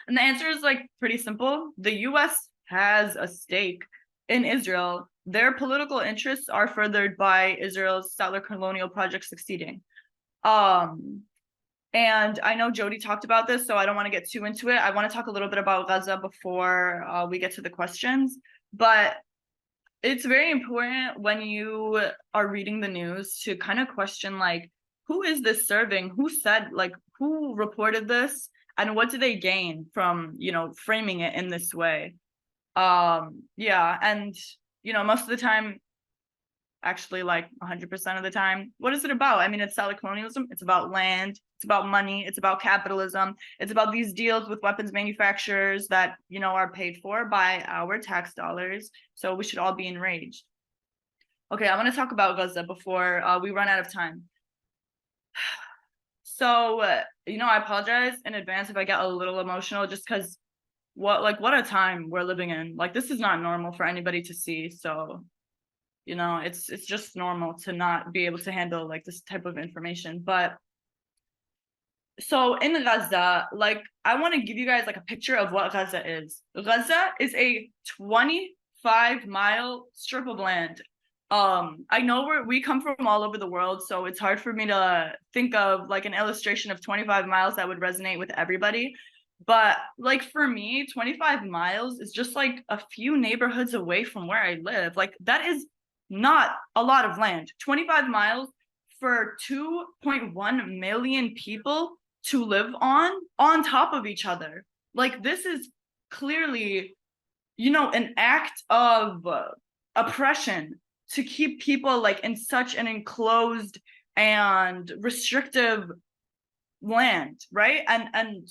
And the answer is like pretty simple. The US has a stake in Israel. Their political interests are furthered by Israel's settler colonial project succeeding. And I know Jodie talked about this, so I don't want to get too into it. I want to talk a little bit about Gaza before we get to the questions. But it's very important when you are reading the news to kind of question, like, who is this serving? Who said, like, who reported this? And what do they gain from, you know, framing it in this way? Yeah, and, you know, most of the time, actually like 100% of the time, what is it about? I mean, it's settler colonialism. It's about land. It's about money. It's about capitalism. It's about these deals with weapons manufacturers that, you know, are paid for by our tax dollars. So we should all be enraged. Okay, I want to talk about Gaza before we run out of time. So, you know, I apologize in advance if I get a little emotional, just because what a time we're living in. Like, this is not normal for anybody to see. So, you know, it's just normal to not be able to handle like this type of information. But so in Gaza, like, I want to give you guys like a picture of what Gaza is. Gaza is a 25-mile strip of land. I know we come from all over the world, so it's hard for me to think of like an illustration of 25 miles that would resonate with everybody. But like for me, 25 miles is just like a few neighborhoods away from where I live. Like, that is not a lot of land. 25 miles for 2.1 million people to live on top of each other. Like, this is clearly, you know, an act of oppression to keep people like in such an enclosed and restrictive land, right? And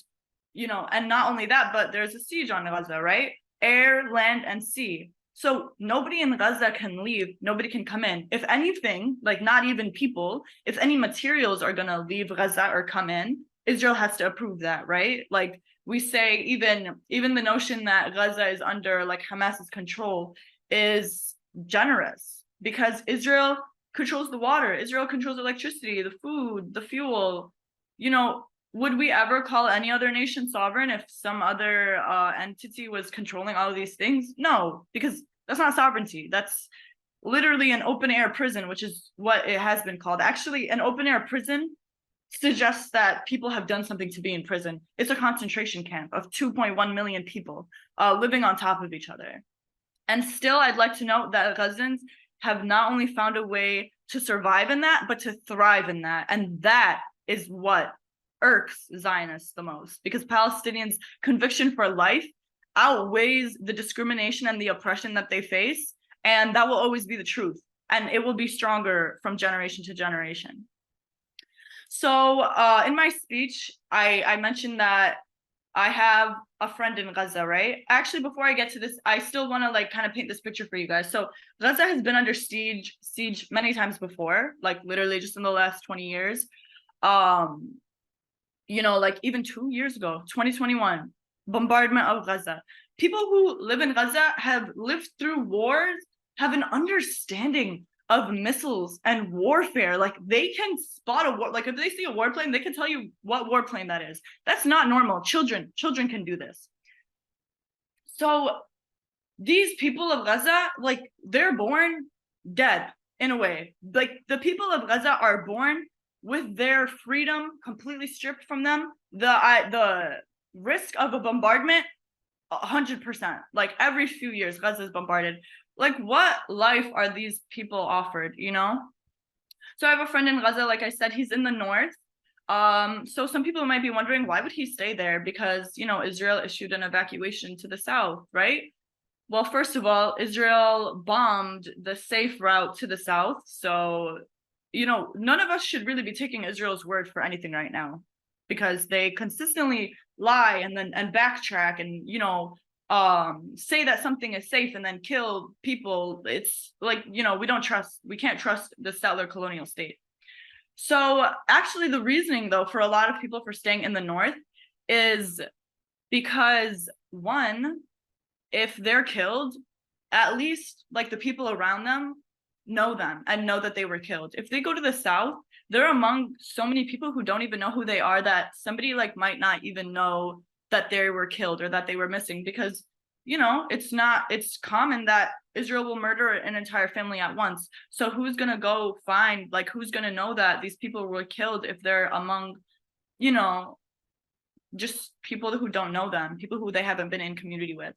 you know, and not only that, but there's a siege on Gaza, right? Air, land, and sea. So nobody in Gaza can leave, nobody can come in. If anything, like, not even people, if any materials are gonna leave Gaza or come in, Israel has to approve that, right? Like, we say even the notion that Gaza is under like Hamas's control is generous, because Israel controls the water, Israel controls electricity, the food, the fuel. You know, would we ever call any other nation sovereign if some other entity was controlling all of these things? No, because that's not sovereignty. That's literally an open air prison, which is what it has been called. Actually, an open air prison suggests that people have done something to be in prison. It's a concentration camp of 2.1 million people living on top of each other. And still, I'd like to note that Gazans have not only found a way to survive in that, but to thrive in that. And that is what irks Zionists the most, because Palestinians' conviction for life outweighs the discrimination and the oppression that they face. And that will always be the truth. And it will be stronger from generation to generation. So in my speech, I mentioned that I have a friend in Gaza, right? Actually, before I get to this, I still want to like kind of paint this picture for you guys. So Gaza has been under siege many times before, like literally just in the last 20 years. You know, like even 2 years ago, 2021, bombardment of Gaza. People who live in Gaza have lived through wars, have an understanding of missiles and warfare. Like, they can spot a war. Like, if they see a warplane, they can tell you what warplane that is. That's not normal. Children can do this. So these people of Gaza, like, they're born dead in a way. Like, the people of Gaza are born with their freedom completely stripped from them. The risk of a bombardment, 100%. Like, every few years, Gaza is bombarded. Like, what life are these people offered, you know? So I have a friend in Gaza, like I said, he's in the north. So some people might be wondering, why would he stay there? Because, you know, Israel issued an evacuation to the south, right? Well, first of all, Israel bombed the safe route to the south. So, you know, none of us should really be taking Israel's word for anything right now, because they consistently lie and backtrack and, you know, say that something is safe and then kill people. It's like, you know, we can't trust the settler colonial state. So actually the reasoning though for a lot of people for staying in the north is because, one, if they're killed, at least like the people around them know them and know that they were killed. If they go to the south, they're among so many people who don't even know who they are, that somebody like might not even know that they were killed or that they were missing, because, you know, it's common that Israel will murder an entire family at once. So who's going to go find, like, who's going to know that these people were killed if they're among, you know, just people who don't know them, people who they haven't been in community with.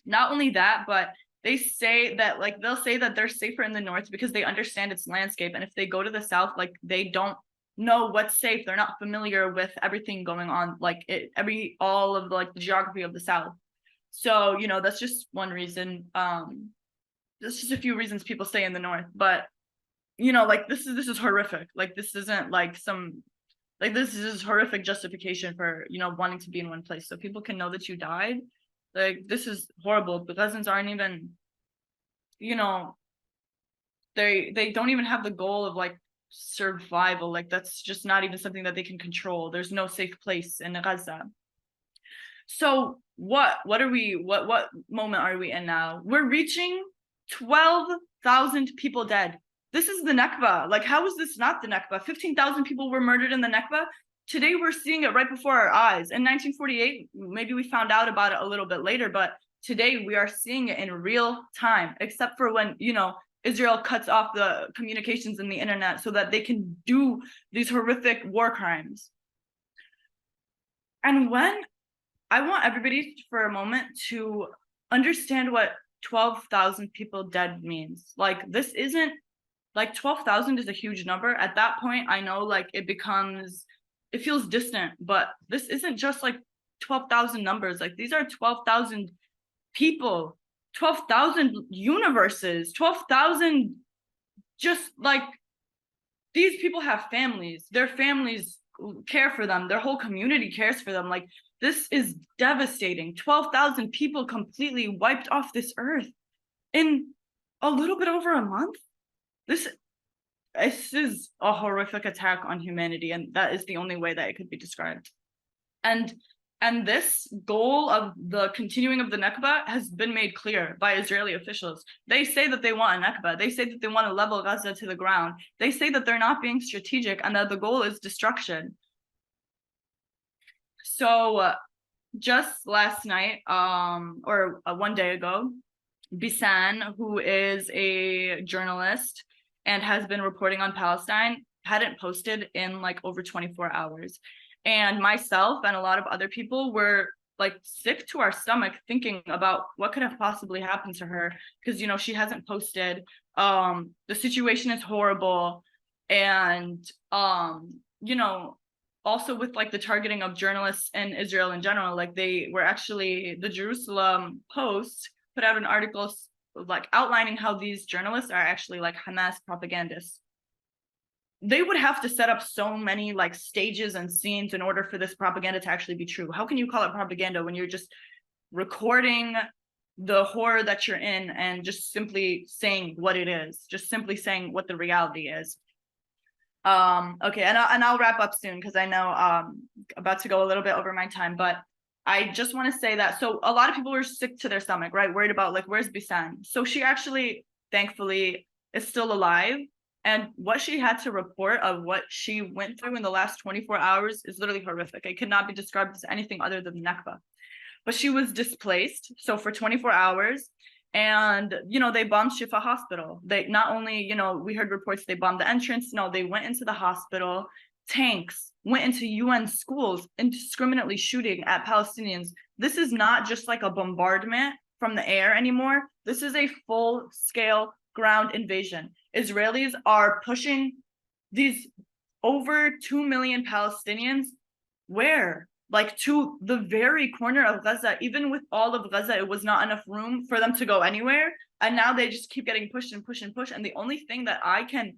Not only that, but they say that, like, they'll say that they're safer in the north because they understand its landscape. And if they go to the south, like, they don't know what's safe. They're not familiar with everything going on, like all of like the geography of the south. So, you know, that's just one reason. There's just a few reasons people stay in the north, but, you know, like, this is horrific. Like, this isn't like this is horrific justification for, you know, wanting to be in one place. So people can know that you died. Like, this is horrible. The cousins aren't even, you know, they don't even have the goal of like survival. Like, that's just not even something that they can control. There's no safe place in Gaza. So what moment are we in now? We're reaching 12,000 people dead. This is the Nakba. Like, how is this not the Nakba? 15,000 people were murdered in the Nakba. Today, we're seeing it right before our eyes. In 1948, maybe we found out about it a little bit later, but today we are seeing it in real time, except for when, you know, Israel cuts off the communications and the internet so that they can do these horrific war crimes. And when I want everybody for a moment to understand what 12,000 people dead means. Like, this isn't, like, 12,000 is a huge number. At that point, I know, like, it feels distant, but this isn't just like 12,000 numbers. Like, these are 12,000 people, 12,000 universes, 12,000, just like, these people have families. Their families care for them. Their whole community cares for them. Like, this is devastating. 12,000 people completely wiped off this earth in a little bit over a month. This is a horrific attack on humanity, and that is the only way that it could be described. And this goal of the continuing of the Nakba has been made clear by Israeli officials. They say that they want a Nakba. They say that they want to level Gaza to the ground. They say that they're not being strategic and that the goal is destruction. So just last night, or 1 day ago, Bisan, who is a journalist and has been reporting on Palestine, hadn't posted in like over 24 hours. And myself and a lot of other people were like sick to our stomach thinking about what could have possibly happened to her, because, you know, she hasn't posted. The situation is horrible. And, you know, also with like the targeting of journalists in Israel in general, like they were actually, the Jerusalem Post put out an article like outlining how these journalists are actually like Hamas propagandists. They would have to set up so many like stages and scenes in order for this propaganda to actually be true. How can you call it propaganda when you're just recording the horror that you're in and just simply saying what it is, just simply saying what the reality is? Okay, and I'll wrap up soon because I know about to go a little bit over my time, but I just want to say that, so a lot of people were sick to their stomach, right? Worried about like, where's Bisan? So she actually, thankfully, is still alive. And what she had to report of what she went through in the last 24 hours is literally horrific. It could not be described as anything other than Nakba. But she was displaced, so for 24 hours. And, you know, they bombed Shifa Hospital. They not only, you know, we heard reports they bombed the entrance. No, they went into the hospital. Tanks went into UN schools, indiscriminately shooting at Palestinians. This is not just like a bombardment from the air anymore. This is a full-scale ground invasion. Israelis are pushing these over 2 million Palestinians, where? Like to the very corner of Gaza. Even with all of Gaza, it was not enough room for them to go anywhere. And now they just keep getting pushed and pushed and pushed. And the only thing that I can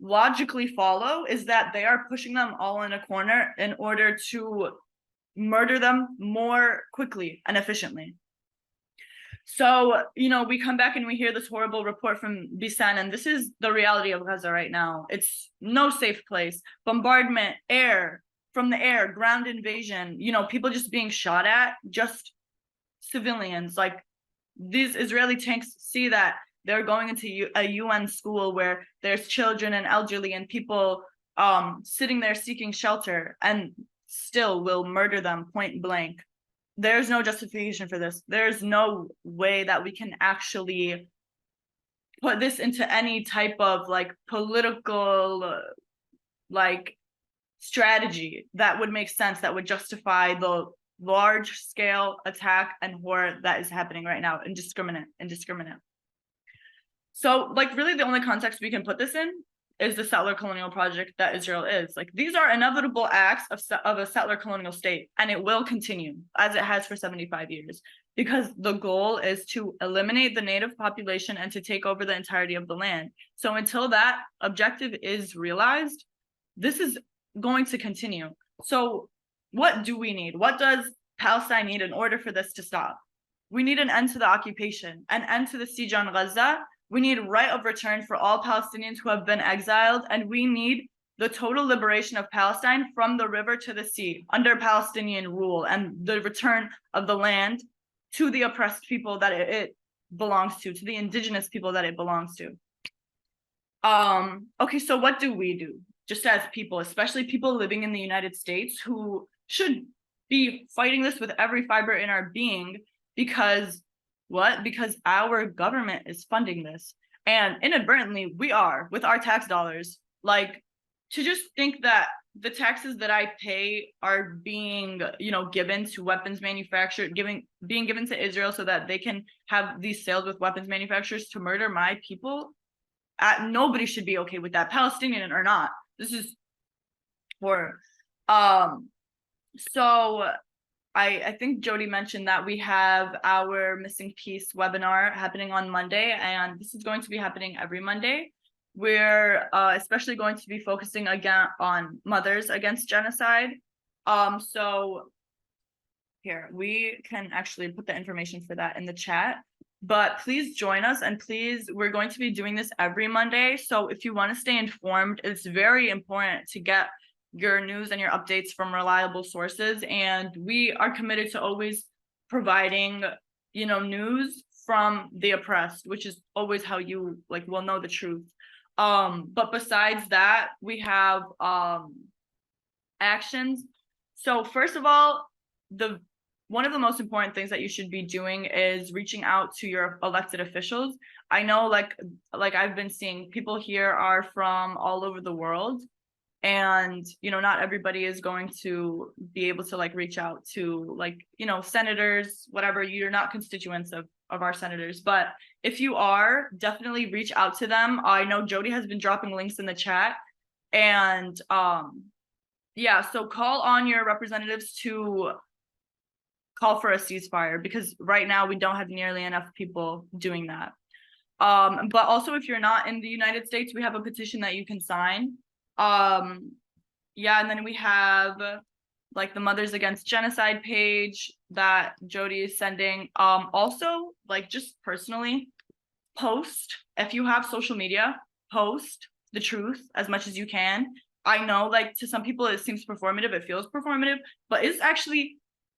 logically follow is that they are pushing them all in a corner in order to murder them more quickly and efficiently. So, you know, we come back and we hear this horrible report from Bisan, and this is the reality of Gaza right now. It's no safe place. Bombardment, from the air, ground invasion, you know, people just being shot at, just civilians. Like, these Israeli tanks see that they're going into a UN school where there's children and elderly and people sitting there seeking shelter, and still will murder them point blank. There's no justification for this. There's no way that we can actually put this into any type of like political like strategy that would make sense, that would justify the large scale attack and horror that is happening right now, indiscriminate. So like really the only context we can put this in is the settler colonial project that Israel is. Like, these are inevitable acts of a settler colonial state, and it will continue as it has for 75 years, because the goal is to eliminate the native population and to take over the entirety of the land. So until that objective is realized, this is going to continue. So what do we need? What does Palestine need in order for this to stop? We need an end to the occupation, an end to the siege on Gaza. We need right of return for all Palestinians who have been exiled, and we need the total liberation of Palestine from the river to the sea under Palestinian rule, and the return of the land to the oppressed people that it belongs to the indigenous people that it belongs to. Okay, so what do we do? Just as people, especially people living in the United States, who should be fighting this with every fiber in our being, because what? Because our government is funding this. And inadvertently, we are, with our tax dollars. Like, to just think that the taxes that I pay are being, you know, given to weapons manufacturers, being given to Israel so that they can have these sales with weapons manufacturers to murder my people. Nobody should be okay with that, Palestinian or not. This is horror. So I think Jodie mentioned that we have our Missing Piece webinar happening on Monday, and this is going to be happening every Monday. We're especially going to be focusing again on mothers against genocide. So here, we can actually put the information for that in the chat, but please join us, and please, we're going to be doing this every Monday. So if you want to stay informed, it's very important to get your news and your updates from reliable sources, and we are committed to always providing, you know, news from the oppressed, which is always how you like will know the truth. But besides that, we have actions. So first of all, one of the most important things that you should be doing is reaching out to your elected officials. I know like I've been seeing people here are from all over the world, and you know, not everybody is going to be able to like reach out to, like, you know, senators, whatever. You're not constituents of our senators, but if you are, definitely reach out to them. I know Jodie has been dropping links in the chat, and yeah, so call on your representatives to call for a ceasefire, because right now we don't have nearly enough people doing that. But also, if you're not in the United States, we have a petition that you can sign. Yeah, and then we have like the Mothers Against Genocide page that Jodie is sending. Also, like, just personally, post, if you have social media, post the truth as much as you can. I know, like, to some people it seems performative, it feels performative, but it's actually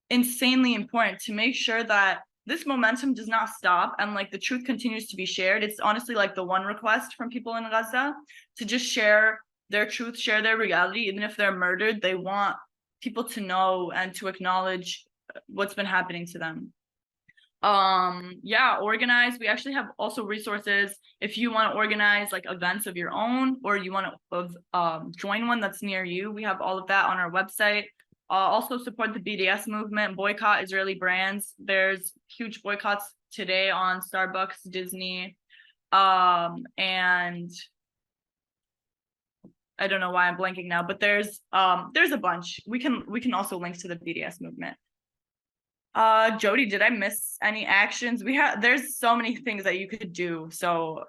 insanely important to make sure that this momentum does not stop and like the truth continues to be shared. It's honestly like the one request from people in Gaza, to just share their truth, share their reality. Even if they're murdered, they want people to know and to acknowledge what's been happening to them. Yeah, organize. We actually have also resources if you want to organize like events of your own, or you want to join one that's near you. We have all of that on our website. Also support the BDS movement, boycott Israeli brands. There's huge boycotts today on Starbucks, Disney, and I don't know why I'm blanking now, but there's a bunch. We can also link to the BDS movement. Jodie, did I miss any actions? There's so many things that you could do, so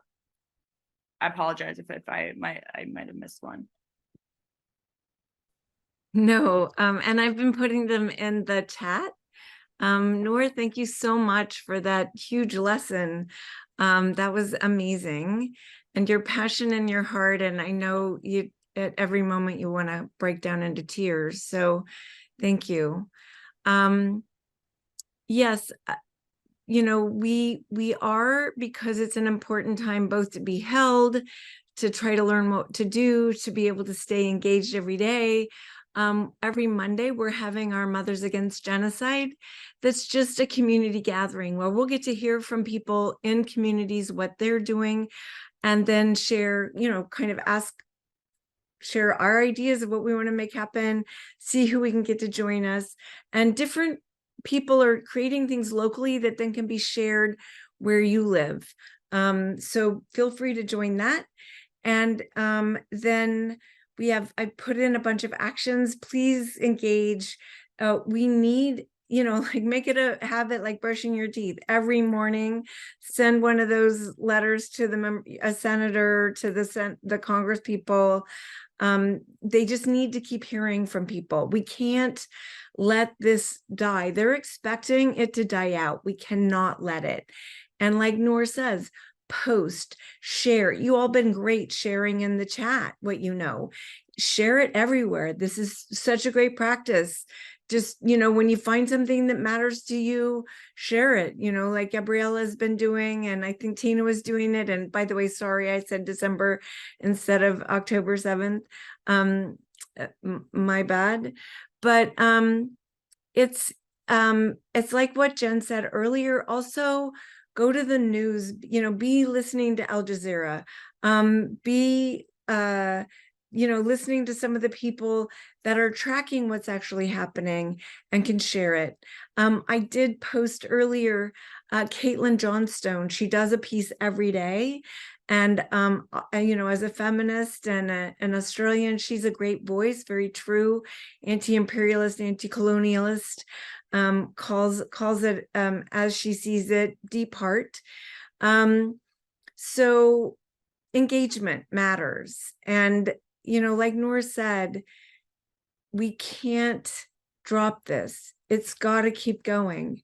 I apologize if I might have missed one. No, and I've been putting them in the chat. Nour, thank you so much for that huge lesson. That was amazing. And your passion and your heart, and I know you at every moment you want to break down into tears. So thank you. Yes, you know, we are, because it's an important time both to be held, to try to learn what to do, to be able to stay engaged every day. Every Monday, we're having our Mothers Against Genocide. That's just a community gathering where we'll get to hear from people in communities what they're doing, and then share, you know, kind of share our ideas of what we want to make happen, see who we can get to join us. And different people are creating things locally that then can be shared where you live. So feel free to join that. And then I put in a bunch of actions. Please engage. We need, you know, like make it a habit, like brushing your teeth every morning. Send one of those letters to a senator, to the Congress people. They just need to keep hearing from people. We can't let this die. They're expecting it to die out. We cannot let it. And like Nour says, post, share. You all been great sharing in the chat what you know. Share it everywhere. This is such a great practice. Just, you know, when you find something that matters to you, share it, you know, like Gabriella has been doing, and I think Tina was doing it. And by the way, sorry, I said December instead of October 7th. My bad. But it's like what Jen said earlier. Also, go to the news, you know, be listening to Al Jazeera, you know, listening to some of the people that are tracking what's actually happening and can share it. I did post earlier, Caitlin Johnstone, she does a piece every day. And, you know, as a feminist and an Australian, she's a great voice, very true, anti-imperialist, anti-colonialist, calls it, as she sees it, deep heart. So engagement matters. And, you know, like Nour said, we can't drop this. It's got to keep going.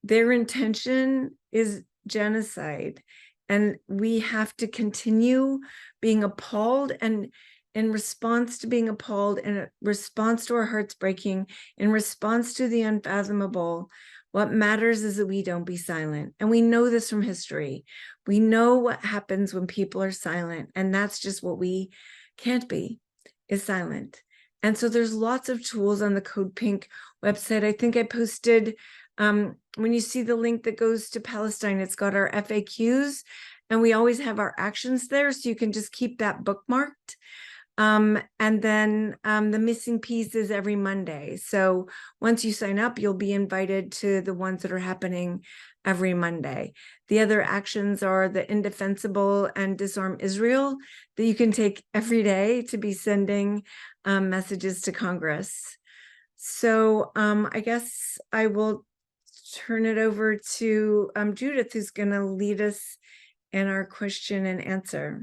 Their intention is genocide. And we have to continue being appalled, and in response to being appalled, in response to our hearts breaking, in response to the unfathomable, what matters is that we don't be silent. And we know this from history. We know what happens when people are silent. And that's just what we can't be, is silent. And so there's lots of tools on the CODEPINK website. I think I posted, when you see the link that goes to Palestine, it's got our FAQs, and we always have our actions there. So you can just keep that bookmarked. And then the missing piece is every Monday. So once you sign up, you'll be invited to the ones that are happening every Monday. The other actions are the Indefensible and Disarm Israel that you can take every day to be sending messages to Congress. So I guess I will turn it over to Judith, who's going to lead us in our question and answer.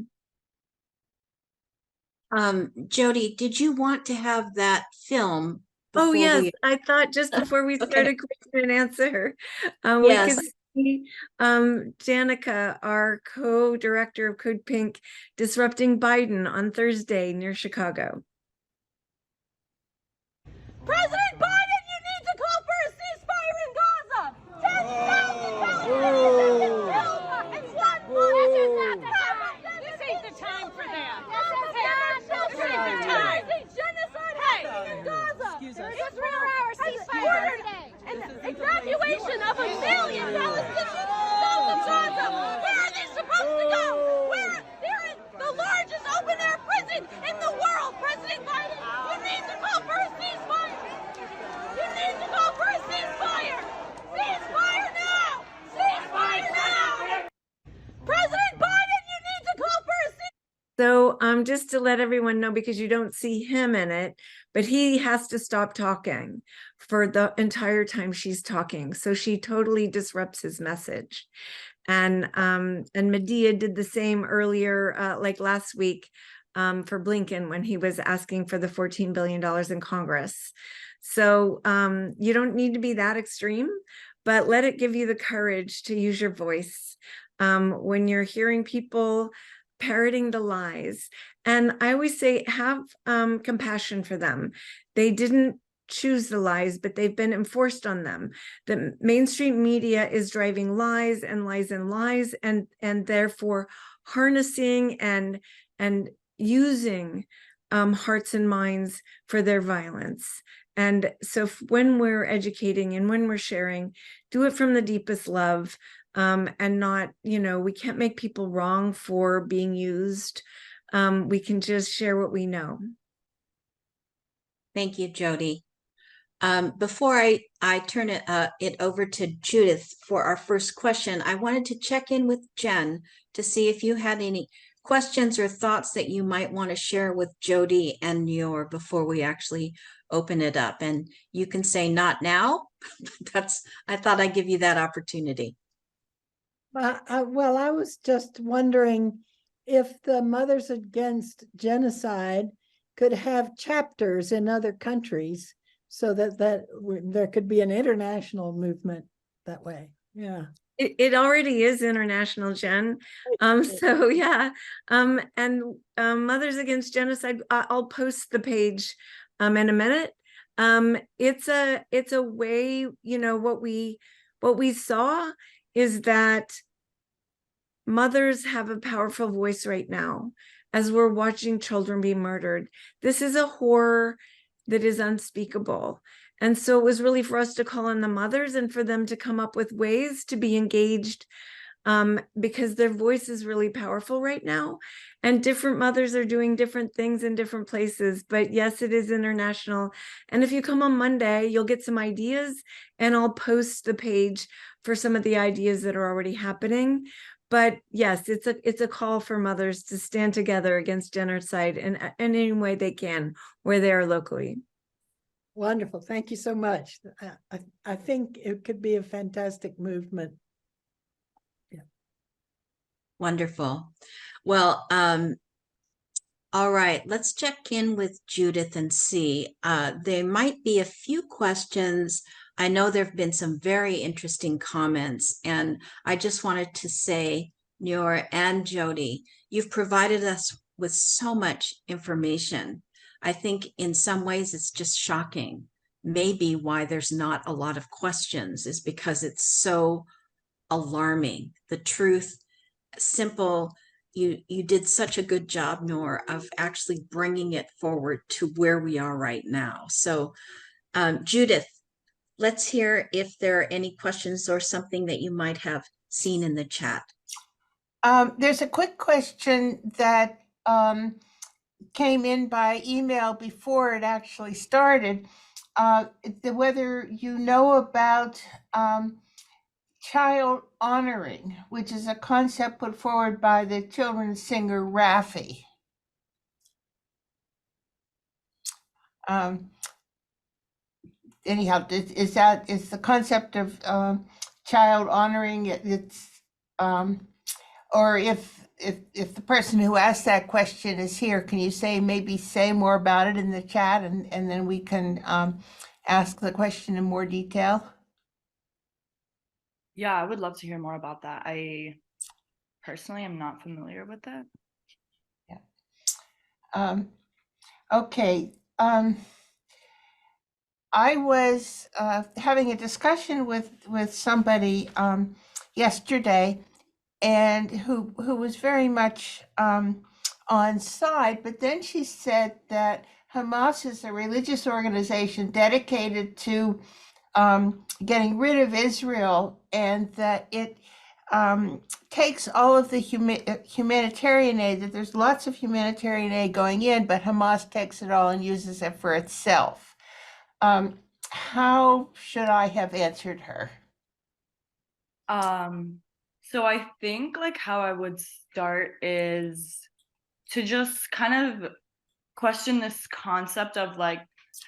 Jodie, did you want to have that film? Oh, yes. I thought just before we started question and answer, we could see Danica, our co-director of CODEPINK, disrupting Biden on Thursday near Chicago. President Biden, you need to call for a ceasefire in Gaza. 10,000 Palestinians killed in 1 month. This ain't the time for that. This ain't the time. Genocide happening in Gaza. Israel has ordered an evacuation of 1 million Palestinians south of Gaza. Where are they supposed to go? They're in the largest open-air prison in the world. President Biden, you need to call for a ceasefire. So just to let everyone know, because you don't see him in it, but he has to stop talking for the entire time she's talking. So she totally disrupts his message. And Medea did the same earlier, like last week, for Blinken when he was asking for the $14 billion in Congress. So you don't need to be that extreme, but let it give you the courage to use your voice when you're hearing people parroting the lies. And I always say, have compassion for them. They didn't choose the lies, but they've been enforced on them. The mainstream media is driving lies and lies and lies, and therefore harnessing and using hearts and minds for their violence. And so when we're educating and when we're sharing, do it from the deepest love, and not, we can't make people wrong for being used. We can just share what we know. Thank you, Jodie. Before I turn it over to Judith for our first question, I wanted to check in with Jen to see if you had any questions or thoughts that you might want to share with Jodie and Nour before we actually open it up. And you can say not now. I thought I'd give you that opportunity. Well, I was just wondering if the Mothers Against Genocide could have chapters in other countries so that there could be an international movement that way. Yeah. It already is international, Jen. So yeah. And Mothers Against Genocide, I'll post the page in a minute. It's a way, what we saw is that mothers have a powerful voice right now as we're watching children be murdered. This is a horror that is unspeakable. And so it was really for us to call on the mothers and for them to come up with ways to be engaged, because their voice is really powerful right now. And different mothers are doing different things in different places. But yes, it is international. And if you come on Monday, you'll get some ideas, and I'll post the page for some of the ideas that are already happening. But yes, it's a call for mothers to stand together against genocide in any way they can, where they are locally. Wonderful. Thank you so much. I think it could be a fantastic movement. Yeah. Wonderful. Well, all right, let's check in with Judith and see. There might be a few questions. I know there have been some very interesting comments, and I just wanted to say, Nour and Jodie, you've provided us with so much information. I think in some ways it's just shocking. Maybe why there's not a lot of questions is because it's so alarming. The truth, simple. You did such a good job, Nour, of actually bringing it forward to where we are right now. So, Judith, let's hear if there are any questions or something that you might have seen in the chat. There's a quick question that came in by email before it actually started. Whether you know about child honoring, which is a concept put forward by the children's singer Raffi. Anyhow, is the concept of child honoring? It's or if the person who asked that question is here, can you say more about it in the chat, and then we can ask the question in more detail? Yeah, I would love to hear more about that. I personally am not familiar with that. Yeah. Okay. I was having a discussion with somebody yesterday, and who was very much on side, but then she said that Hamas is a religious organization dedicated to getting rid of Israel, and that it takes all of the humanitarian aid, that there's lots of humanitarian aid going in, but Hamas takes it all and uses it for itself. How should I have answered her? So I think like how I would start is to just kind of question this concept of like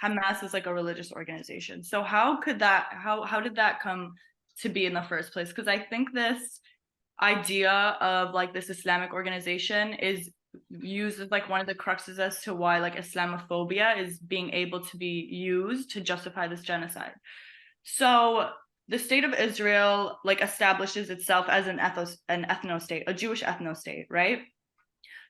Hamas is like a religious organization. So how did that come to be in the first place? Because I think this idea of like this Islamic organization is used as like one of the cruxes as to why like Islamophobia is being able to be used to justify this genocide. So the state of Israel like establishes itself as an ethno-state, a Jewish ethno-state, right?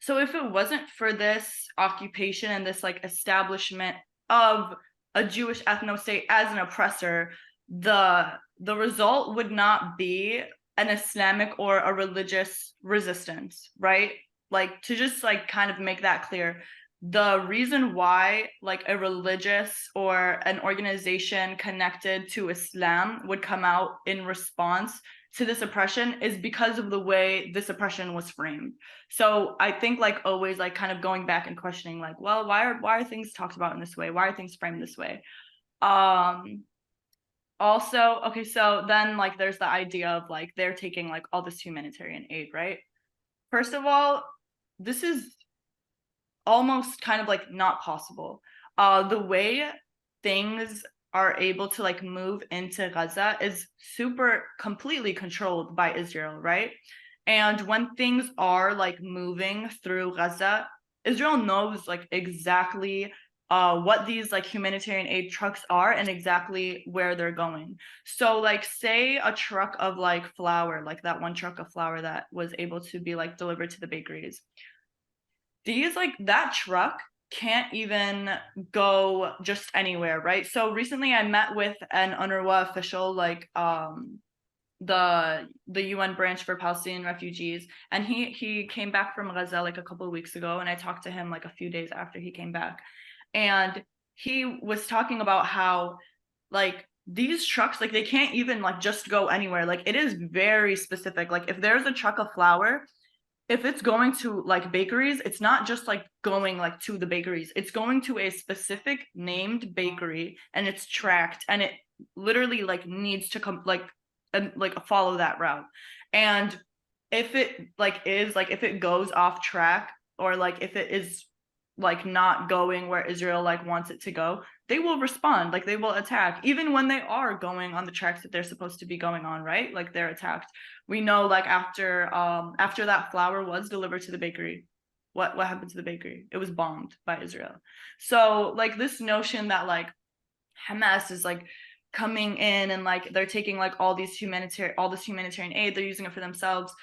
So if it wasn't for this occupation and this like establishment of a Jewish ethno-state as an oppressor, the result would not be an Islamic or a religious resistance, right? Like to just like kind of make that clear, the reason why like a religious or an organization connected to Islam would come out in response to this oppression is because of the way this oppression was framed. So I think like always like kind of going back and questioning like, well, why are things talked about in this way? Why are things framed this way? Also, okay, so then like there's the idea of like they're taking like all this humanitarian aid, right? First of all, this is almost kind of like not possible. The way things are able to like move into Gaza is completely controlled by Israel, right? And when things are like moving through Gaza, Israel knows like exactly what these like humanitarian aid trucks are and exactly where they're going. So like say a truck of like flour, like that one truck of flour that was able to be like delivered to the bakeries. These like that truck can't even go just anywhere, right? So recently I met with an UNRWA official, like the UN branch for Palestinian refugees, and he came back from Gaza like a couple of weeks ago, and I talked to him like a few days after he came back, and he was talking about how like these trucks, like they can't even like just go anywhere. Like it is very specific. Like if there's a truck of flour, if it's going to like bakeries, it's not just like going like to the bakeries. It's going to a specific named bakery and it's tracked and it literally like needs to come like and like follow that route. And if it like is like if it goes off track or like if it is like not going where Israel like wants it to go, they will respond, like they will attack, even when they are going on the tracks that they're supposed to be going on, right? Like they're attacked. We know like after that flour was delivered to the bakery, what happened to the bakery? It was bombed by Israel. So like this notion that like Hamas is like coming in and like they're taking like all this humanitarian aid, they're using it for themselves.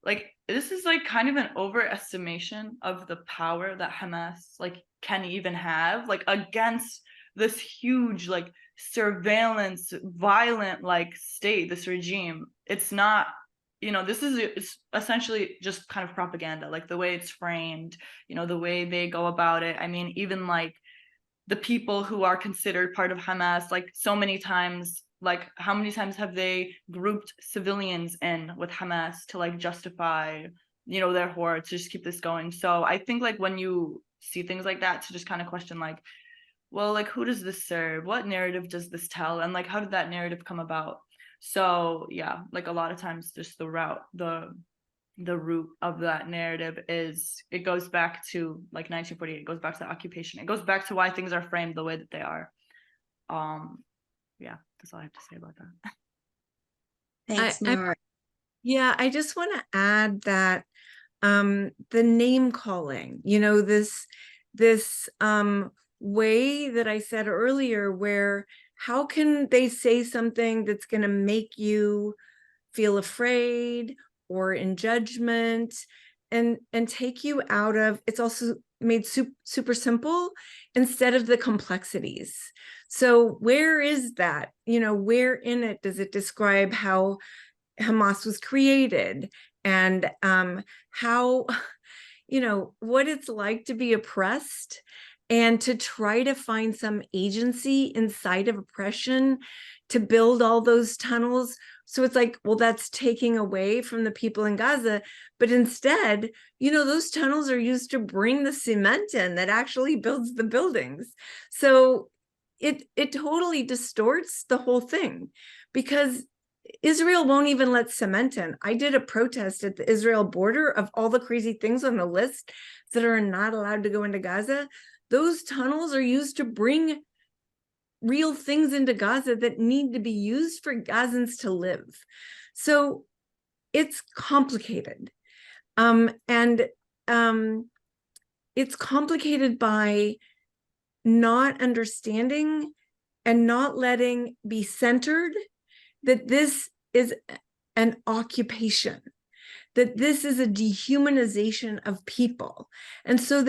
Like this is like kind of an overestimation of the power that Hamas like can even have like against this huge like surveillance violent like state, this regime. It's not, you know, it's essentially just kind of propaganda, like the way it's framed, you know, the way they go about it. I mean, even like the people who are considered part of Hamas, like so many times, like how many times have they grouped civilians in with Hamas to like justify, you know, their horror, to just keep this going. So I think like when you see things like that, to just kind of question like, well, like who does this serve? What narrative does this tell? And like how did that narrative come about? So yeah, like a lot of times just the root of that narrative is, it goes back to like 1948, it goes back to the occupation, it goes back to why things are framed the way that they are. Yeah, that's all I have to say about that. Thanks, Nour. Yeah, I just want to add that the name calling, you know, this way that I said earlier, where how can they say something that's going to make you feel afraid or in judgment and take you out of, it's also made super simple instead of the complexities. So where is that, you know, where in it does it describe how Hamas was created and how, you know, what it's like to be oppressed and to try to find some agency inside of oppression to build all those tunnels. So it's like, well, that's taking away from the people in Gaza. But instead, you know, those tunnels are used to bring the cement in that actually builds the buildings. So it totally distorts the whole thing, because Israel won't even let cement in. I did a protest at the Israel border of all the crazy things on the list that are not allowed to go into Gaza. Those tunnels are used to bring real things into Gaza that need to be used for Gazans to live. So it's complicated. And it's complicated by not understanding and not letting be centered that this is an occupation, that this is a dehumanization of people. And so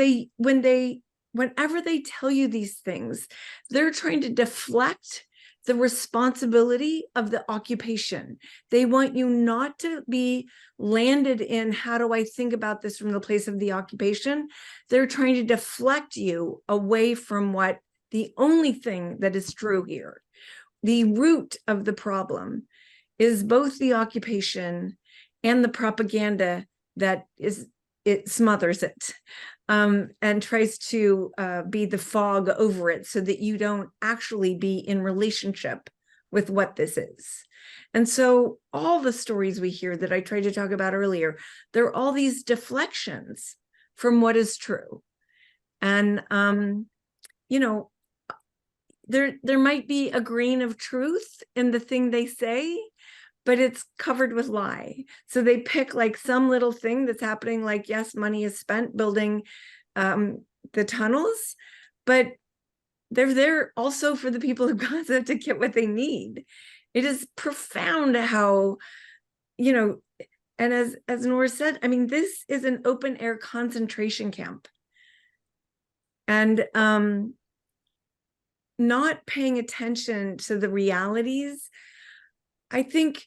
whenever they tell you these things, they're trying to deflect the responsibility of the occupation. They want you not to be landed in, how do I think about this from the place of the occupation? They're trying to deflect you away from what the only thing that is true here. The root of the problem is both the occupation and the propaganda that it smothers it, and tries to be the fog over it so that you don't actually be in relationship with what this is. And so all the stories we hear that I tried to talk about earlier, there are all these deflections from what is true. And, you know, there might be a grain of truth in the thing they say, but it's covered with lie. So they pick like some little thing that's happening, like, yes, money is spent building the tunnels, but they're there also for the people of Gaza to get what they need. It is profound how, you know, and as Nour said, I mean, this is an open air concentration camp. And not paying attention to the realities, I think,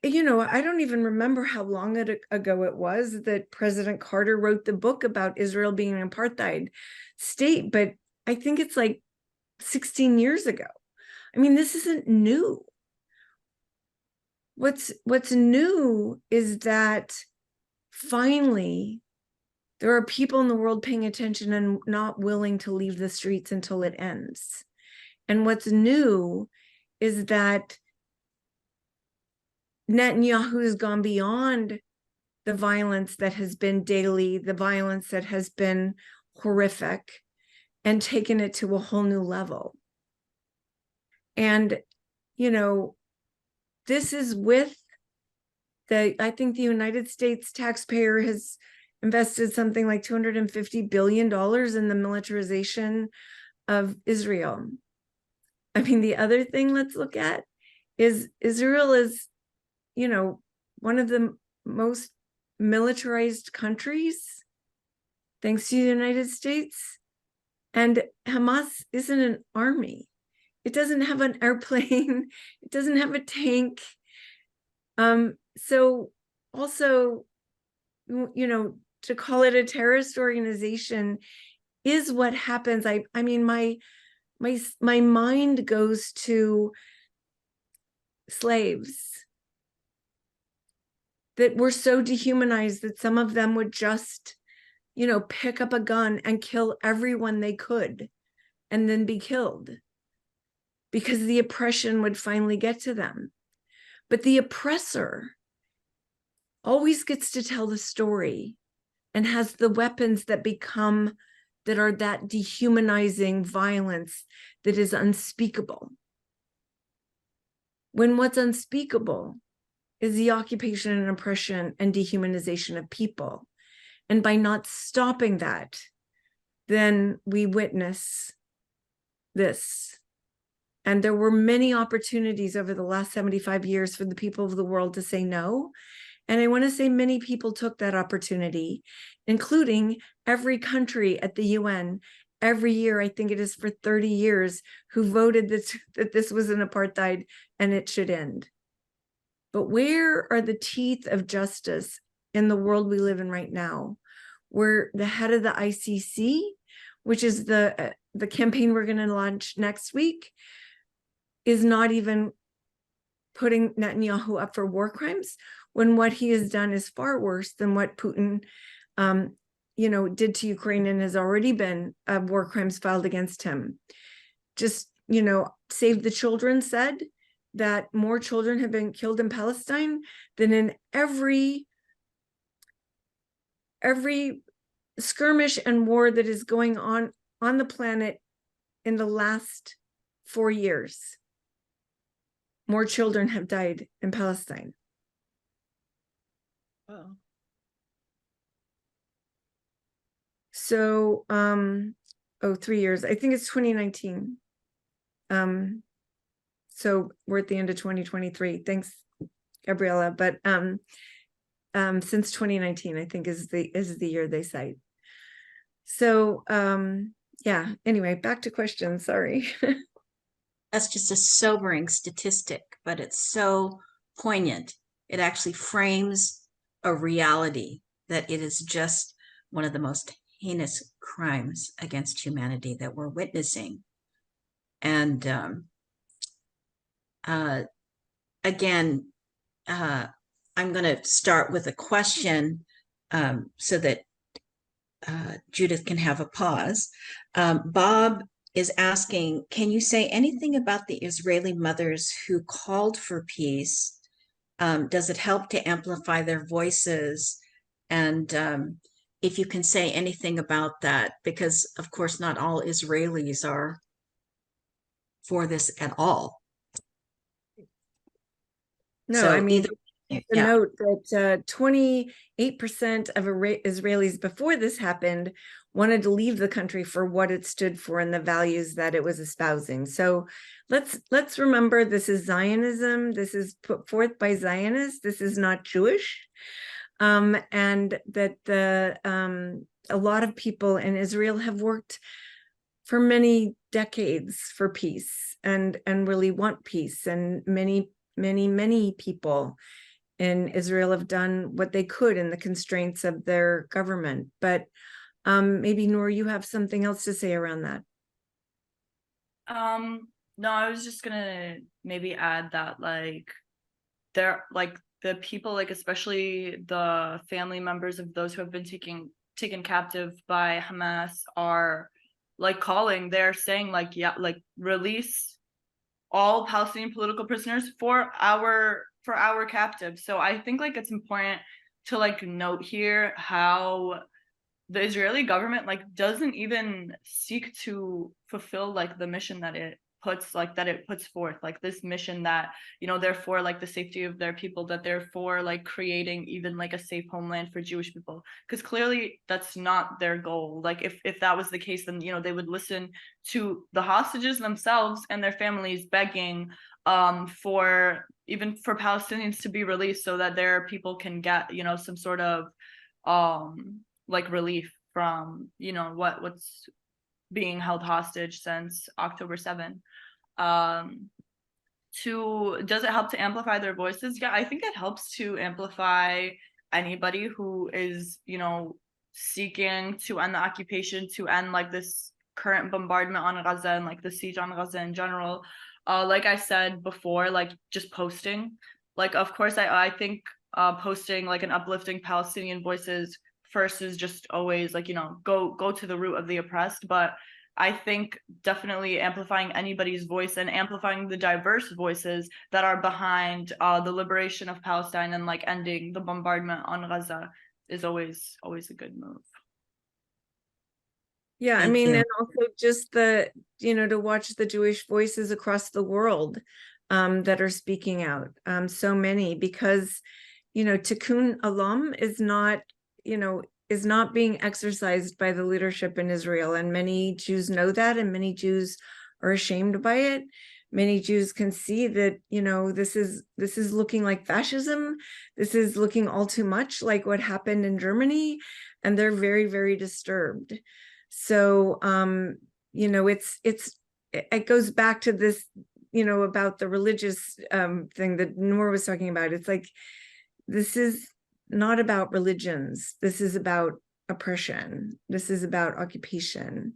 you know, I don't even remember how long ago it was that President Carter wrote the book about Israel being an apartheid state, but I think it's like 16 years ago. I mean, this isn't new. What's new is that finally there are people in the world paying attention and not willing to leave the streets until it ends. And what's new is that Netanyahu has gone beyond the violence that has been daily, the violence that has been horrific, and taken it to a whole new level. And, you know, this is with I think the United States taxpayer has invested something like $250 billion in the militarization of Israel. I mean, the other thing let's look at is Israel is, you know, one of the most militarized countries, thanks to the United States. And Hamas isn't an army. It doesn't have an airplane. It doesn't have a tank. So also, you know, to call it a terrorist organization is what happens. I mean, my mind goes to slaves that were so dehumanized that some of them would just, you know, pick up a gun and kill everyone they could and then be killed because the oppression would finally get to them. But the oppressor always gets to tell the story and has the weapons that are that dehumanizing violence that is unspeakable. When what's unspeakable is the occupation and oppression and dehumanization of people. And by not stopping that, then we witness this. And there were many opportunities over the last 75 years for the people of the world to say no. And I want to say many people took that opportunity, including every country at the UN every year, I think it is for 30 years, who voted that this was an apartheid and it should end. But where are the teeth of justice in the world we live in right now, where the head of the ICC, which is the campaign we're going to launch next week, is not even putting Netanyahu up for war crimes, when what he has done is far worse than what Putin, you know, did to Ukraine and has already been war crimes filed against him. Just, you know, Save the Children said that more children have been killed in Palestine than in every skirmish and war that is going on the planet in the last 4 years. More children have died in Palestine. Wow. So, 3 years. I think it's 2019. So we're at the end of 2023. Thanks, Gabriella. But since 2019, I think is the year they cite. So yeah, anyway, back to questions. Sorry. That's just a sobering statistic, but it's so poignant. It actually frames a reality that it is just one of the most heinous crimes against humanity that we're witnessing. And again, I'm going to start with a question so that Judith can have a pause. Bob is asking, can you say anything about the Israeli mothers who called for peace? Does it help to amplify their voices? And if you can say anything about that, because of course not all Israelis are for this at all. No, So I mean, yeah. note that 28% of Israelis before this happened wanted to leave the country for what it stood for and the values that it was espousing. So let's remember, this is Zionism. This is put forth by Zionists. This is not Jewish. And that a lot of people in Israel have worked for many decades for peace and really want peace. And many people in Israel have done what they could in the constraints of their government. But maybe Nour, you have something else to say around that. No, I was just gonna maybe add that there the people, especially the family members of those who have been taken captive by Hamas are calling, they're saying release all Palestinian political prisoners for our captives. So I think it's important to note here how the Israeli government doesn't even seek to fulfill the mission that it puts forth, this mission that they're for the safety of their people, that they're for creating even a safe homeland for Jewish people, because clearly that's not their goal. If that was the case, then they would listen to the hostages themselves and their families begging for Palestinians to be released so that their people can get some sort of relief from what's being held hostage since October 7th. Does it help to amplify their voices? Yeah, I think it helps to amplify anybody who is seeking to end the occupation, to end this current bombardment on Gaza and the siege on Gaza in general. Like I said before, just posting, of course I think posting an uplifting Palestinian voices first is just always go to the root of the oppressed. But I think definitely amplifying anybody's voice and amplifying the diverse voices that are behind the liberation of Palestine and ending the bombardment on Gaza is always a good move. Yeah, Thank I mean, you. and also just to watch the Jewish voices across the world that are speaking out, so many, because Tikkun Olam is not being exercised by the leadership in Israel. And many Jews know that, and many Jews are ashamed by it. Many Jews can see that, this is looking like fascism. This is looking all too much like what happened in Germany, and they're very, very disturbed. So, it goes back to this, about the religious thing that Nour was talking about. It's this is not about religions. This is about oppression. This is about occupation.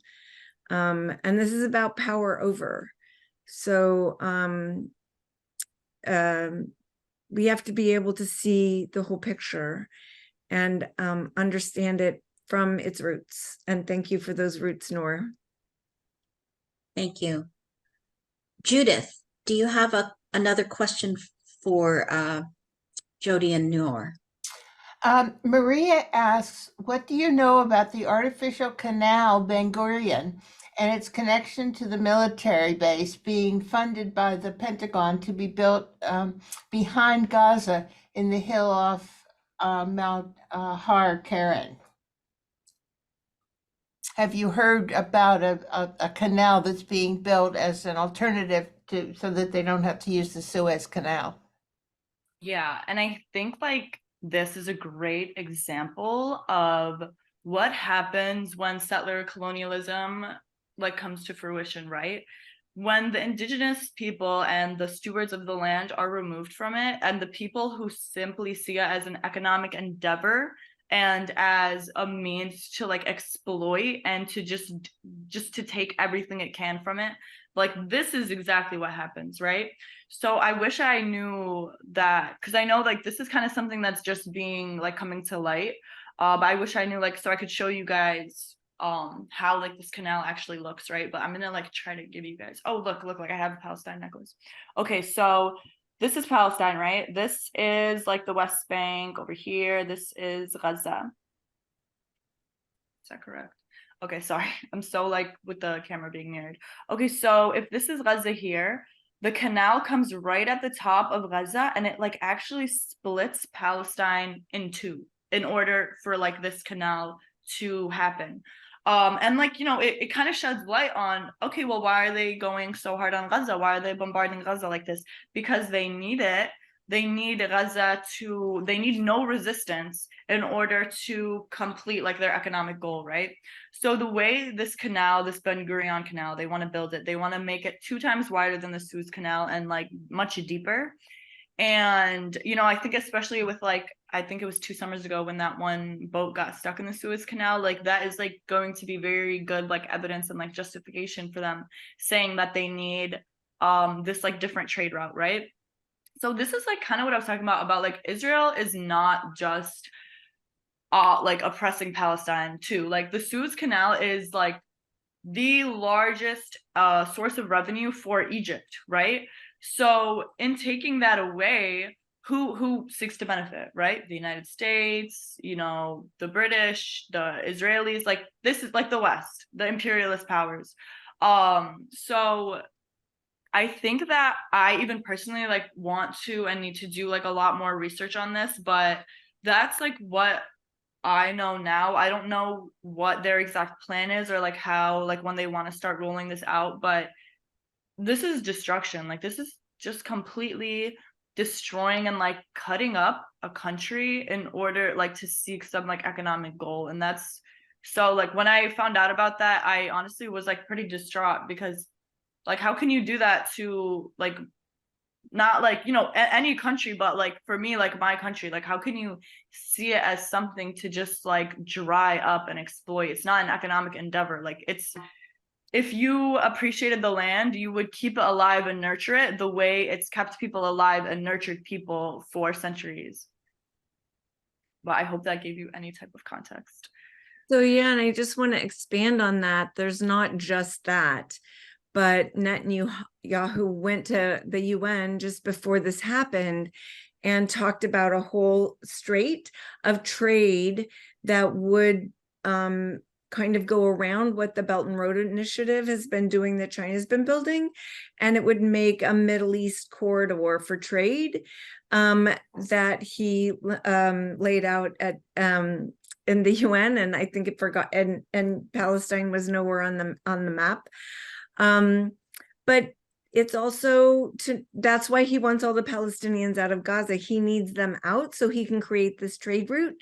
And this is about power over. So we have to be able to see the whole picture and understand it from its roots. And thank you for those roots, Nour. Thank you. Judith, do you have a another question for Jodie and Nour. Maria asks, what do you know about the artificial canal Ben Gurion and its connection to the military base being funded by the Pentagon to be built behind Gaza in the hill off Mount Har Karen? Have you heard about a canal that's being built as an alternative to so that they don't have to use the Suez Canal? Yeah, and I think like this is a great example of what happens when settler colonialism like comes to fruition, right? When the indigenous people and the stewards of the land are removed from it, and the people who simply see it as an economic endeavor and as a means to like exploit and to just to take everything it can from it, like this is exactly what happens, right? So I wish I knew that, because I know like this is kind of something that's just being like coming to light, but I wish I knew like so I could show you guys how like this canal actually looks, right? But I'm gonna like try to give you guys, oh look, like I have a Palestine necklace. Okay, so this is Palestine, right? This is like the West Bank over here. This is Gaza. Is that correct? Okay, sorry. I'm so like with the camera being mirrored. Okay, so if this is Gaza here, the canal comes right at the top of Gaza, and it like actually splits Palestine in two in order for like this canal to happen. And like, you know, it kind of sheds light on, okay, well, why are they going so hard on Gaza? Why are they bombarding Gaza like this? Because they need it. They need Gaza to, they need no resistance in order to complete like their economic goal, right? So the way this canal, this Ben Gurion canal, they want to build it, they want to make it 2 times wider than the Suez Canal and like much deeper. And, you know, I think especially with like, I think it was 2 summers ago when that one boat got stuck in the Suez Canal, like that is like going to be very good like evidence and like justification for them saying that they need this like different trade route, right? So this is like kind of what I was talking about like Israel is not just like oppressing Palestine too. Like the Suez Canal is like the largest source of revenue for Egypt, right? So in taking that away, who seeks to benefit, right? The United States, you know, the British, the Israelis, like this is like the West, the imperialist powers. So I think that I even personally like want to and need to do like a lot more research on this, but that's like what I know now. I don't know what their exact plan is or like how like when they want to start rolling this out, but this is destruction. Like this is just completely destroying and like cutting up a country in order like to seek some like economic goal. And that's so like when I found out about that, I honestly was like pretty distraught because like how can you do that to like not like, you know, any country, but like for me, like my country, like how can you see it as something to just like dry up and exploit? It's not an economic endeavor. Like it's, if you appreciated the land, you would keep it alive and nurture it the way it's kept people alive and nurtured people for centuries. But I hope that gave you any type of context. So yeah, and I just want to expand on that. There's not just that, but Netanyahu went to the UN just before this happened and talked about a whole strait of trade that would kind of go around what the Belt and Road Initiative has been doing that China's been building, and it would make a Middle East corridor for trade that he laid out at in the UN, and I think it forgot, and Palestine was nowhere on the map. But it's also that's why he wants all the Palestinians out of Gaza. He needs them out so he can create this trade route.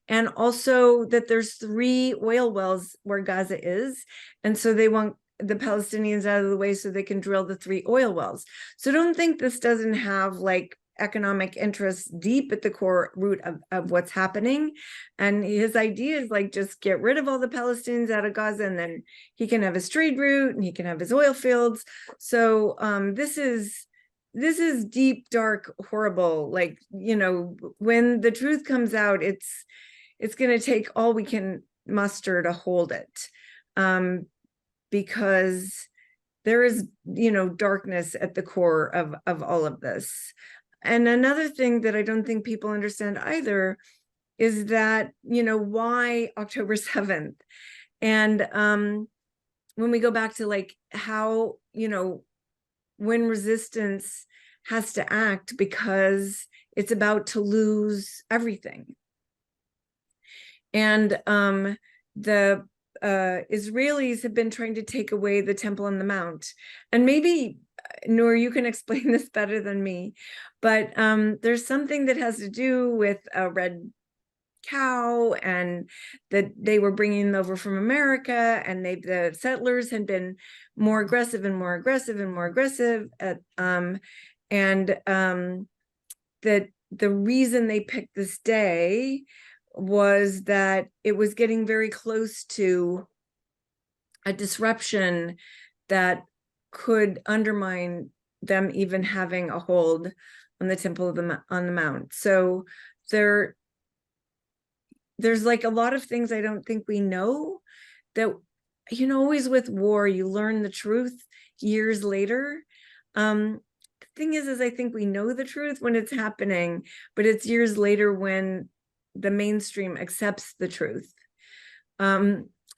And also that there's 3 oil wells where Gaza is. And so they want the Palestinians out of the way so they can drill the 3 oil wells. So don't think this doesn't have like economic interests deep at the core root of what's happening. And his idea is like, just get rid of all the Palestinians out of Gaza, and then he can have his trade route and he can have his oil fields. So this is deep, dark, horrible. Like, you know, when the truth comes out, it's going to take all we can muster to hold it, because there is, darkness at the core of all of this. And another thing that I don't think people understand either is that, why October 7th? And when we go back to like how, when resistance has to act because it's about to lose everything. And the Israelis have been trying to take away the Temple on the Mount. And maybe, Nour, you can explain this better than me, but there's something that has to do with a red cow, and that they were bringing them over from America, and the settlers had been more aggressive and more aggressive and more aggressive at, that the reason they picked this day was that it was getting very close to a disruption that could undermine them even having a hold on the Temple on the Mount. So there's like a lot of things I don't think we know, that, always with war, you learn the truth years later. The thing is I think we know the truth when it's happening, but it's years later when the mainstream accepts the truth.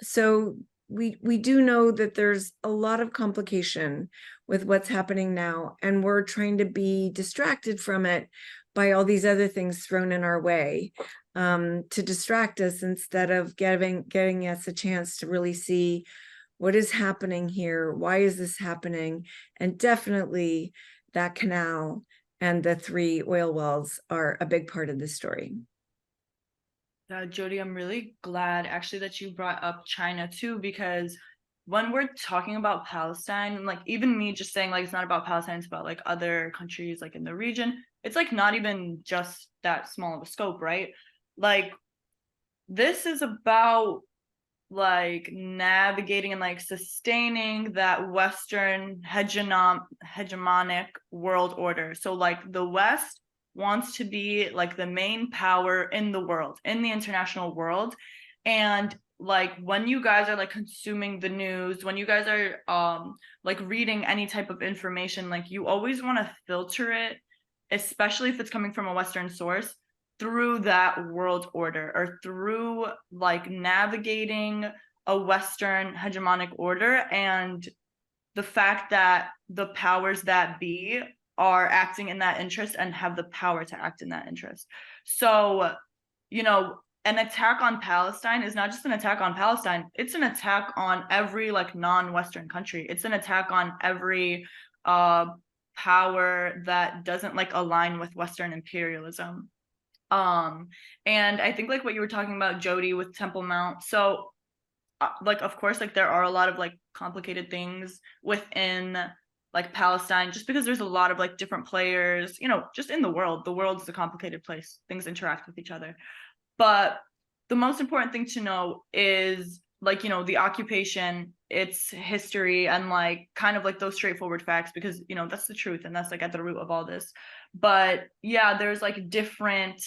So we do know that there's a lot of complication with what's happening now, and we're trying to be distracted from it by all these other things thrown in our way, to distract us instead of getting us a chance to really see what is happening here, why is this happening, and definitely that canal and the 3 oil wells are a big part of the story. Jodie, I'm really glad actually that you brought up China too, because when we're talking about Palestine, and like even me just saying like it's not about Palestine, it's about like other countries like in the region, it's like not even just that small of a scope, right? Like this is about like navigating and like sustaining that Western hegemonic world order. So like the West wants to be like the main power in the world, in the international world. And like when you guys are like consuming the news, when you guys are like reading any type of information, like you always want to filter it, especially if it's coming from a Western source, through that world order, or through like navigating a Western hegemonic order, and the fact that the powers that be are acting in that interest and have the power to act in that interest. So, an attack on Palestine is not just an attack on Palestine, it's an attack on every like non-Western country. It's an attack on every power that doesn't like align with Western imperialism. And I think like what you were talking about, Jodie, with Temple Mount. So like, of course, like there are a lot of like complicated things within like Palestine, just because there's a lot of like different players, just in the world is a complicated place. Things interact with each other. But the most important thing to know is like, the occupation, its history, and like kind of like those straightforward facts, because, that's the truth. And that's like at the root of all this. But yeah, there's like different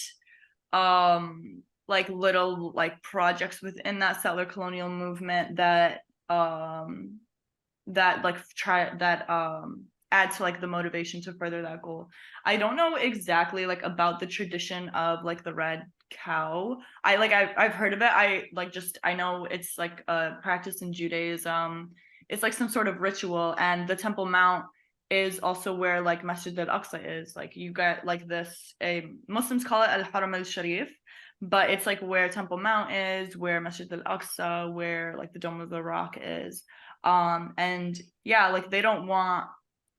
like little like projects within that settler colonial movement that add to like the motivation to further that goal. I don't know exactly like about the tradition of like the red cow. I've heard of it. I know it's like a practice in Judaism. It's like some sort of ritual, and the Temple Mount is also where like Masjid al-Aqsa is. Like you get like this, Muslims call it al-Haram al-Sharif, but it's like where Temple Mount is, where Masjid al-Aqsa, where like the Dome of the Rock is. And yeah, like they don't want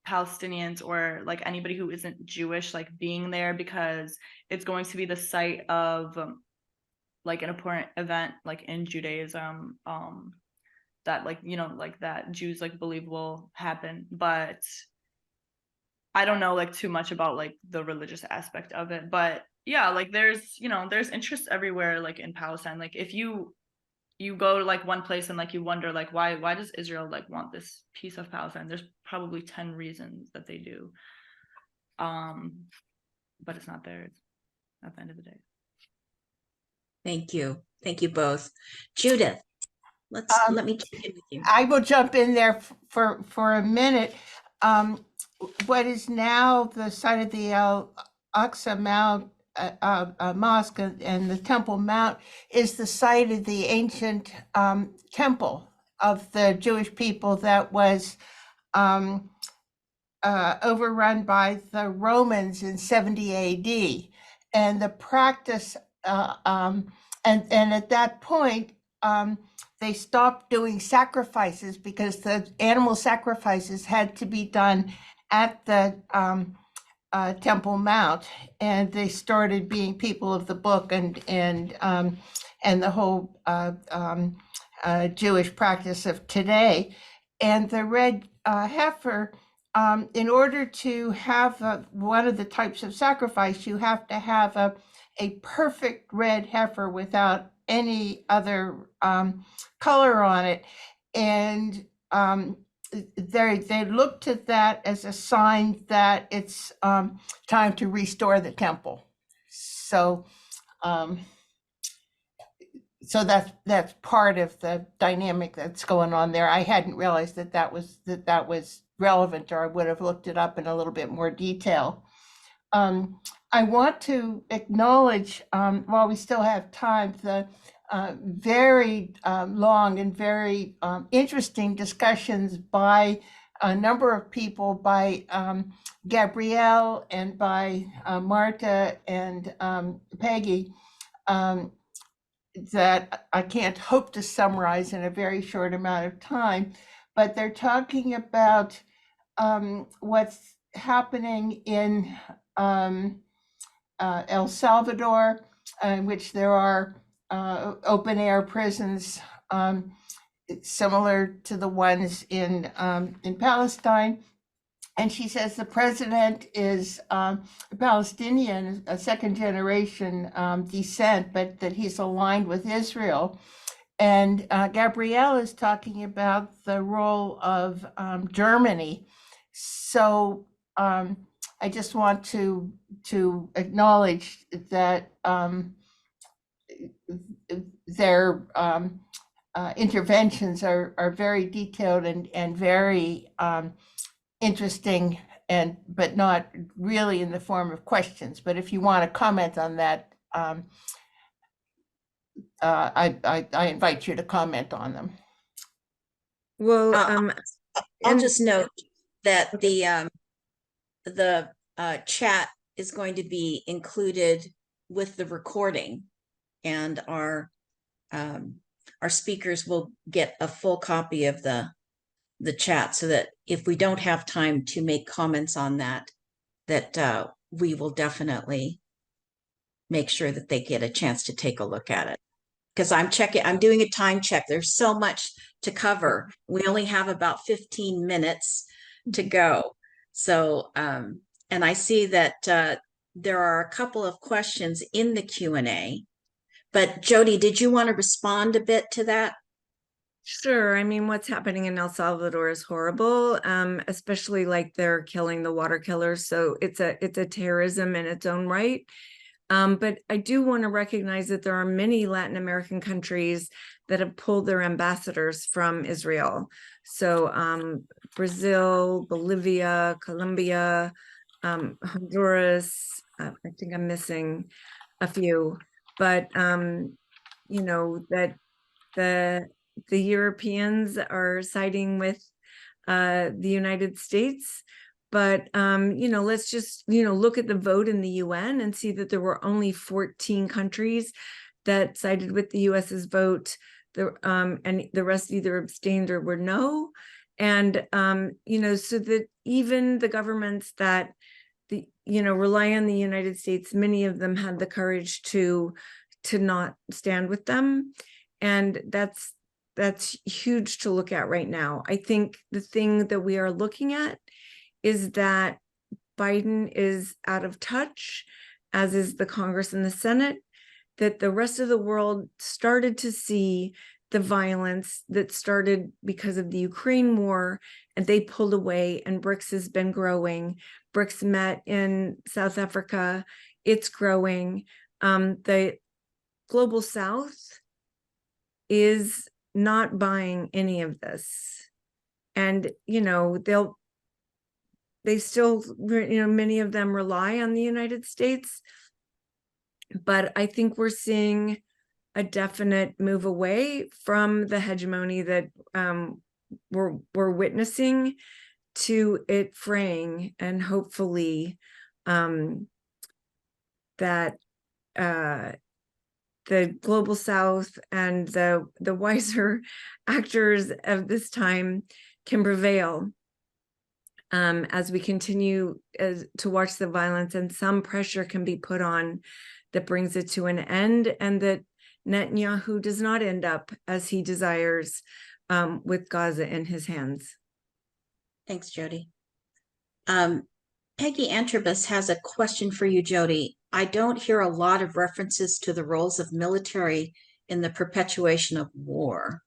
Palestinians or like anybody who isn't Jewish like being there, because it's going to be the site of like an important event like in Judaism, that like like that Jews like believe will happen. But I don't know like too much about like the religious aspect of it. But yeah, like there's there's interest everywhere like in Palestine. Like if you go to like one place and like you wonder like why does Israel like want this piece of Palestine, there's probably 10 reasons that they do, but it's not theirs at the end of the day. Thank you both. Judith. Let me check in with you. I will jump in there for a minute. What is now the site of the Aqsa Mount Mosque and the Temple Mount is the site of the ancient temple of the Jewish people that was overrun by the Romans in 70 AD. And the practice, and at that point, they stopped doing sacrifices because the animal sacrifices had to be done at the Temple Mount, and they started being people of the book and the whole Jewish practice of today. And the red heifer, in order to have one of the types of sacrifice, you have to have a perfect red heifer without any other color on it. And they looked at that as a sign that it's time to restore the temple. So so that's part of the dynamic that's going on there. I hadn't realized that was relevant, or I would have looked it up in a little bit more detail. I want to acknowledge, while we still have time, the very long and very interesting discussions by a number of people, by Gabrielle and by Marta and Peggy, that I can't hope to summarize in a very short amount of time, but they're talking about what's happening in El Salvador, in which there are open air prisons similar to the ones in Palestine. And she says the president is a Palestinian, a second generation descent, but that he's aligned with Israel. And Gabrielle is talking about the role of Germany. So I just want to acknowledge that their interventions are very detailed and very interesting, but not really in the form of questions. But if you want to comment on that, I invite you to comment on them. Well, I'll just note that the chat is going to be included with the recording, and our speakers will get a full copy of the chat, so that if we don't have time to make comments on that we will definitely make sure that they get a chance to take a look at it. Because I'm doing a time check. There's so much to cover. We only have about 15 minutes to go. So, and I see that there are a couple of questions in the Q&A, but Jodie, did you want to respond a bit to that? Sure. I mean, what's happening in El Salvador is horrible, especially like they're killing the water killers. So it's a terrorism in its own right. But I do want to recognize that there are many Latin American countries that have pulled their ambassadors from Israel. So Brazil, Bolivia, Colombia, Honduras, I think I'm missing a few, but you know, that the Europeans are siding with the United States. But, you know, let's just, you know, look at the vote in the UN and see that there were only 14 countries that sided with the US's vote. And the rest either abstained or were no. And, you know, so that even the governments that, rely on the United States, many of them had the courage to not stand with them. And that's huge to look at right now. I think the thing that we are looking at is that Biden is out of touch, as is the Congress and the Senate, that the rest of the world started to see the violence that started because of the Ukraine war, and they pulled away, and BRICS has been growing. BRICS met in South Africa. It's growing. The Global South is not buying any of this. And, you know, they still, you know, many of them rely on the United States. But I think we're seeing a definite move away from the hegemony that we're witnessing to it fraying, and hopefully that the global South and the wiser actors of this time can prevail as we continue to watch the violence, and some pressure can be put on that brings it to an end, and that Netanyahu does not end up as he desires with Gaza in his hands. Thanks, Jodie. Peggy Antrobus has a question for you, Jodie. I don't hear a lot of references to the roles of military in the perpetuation of war.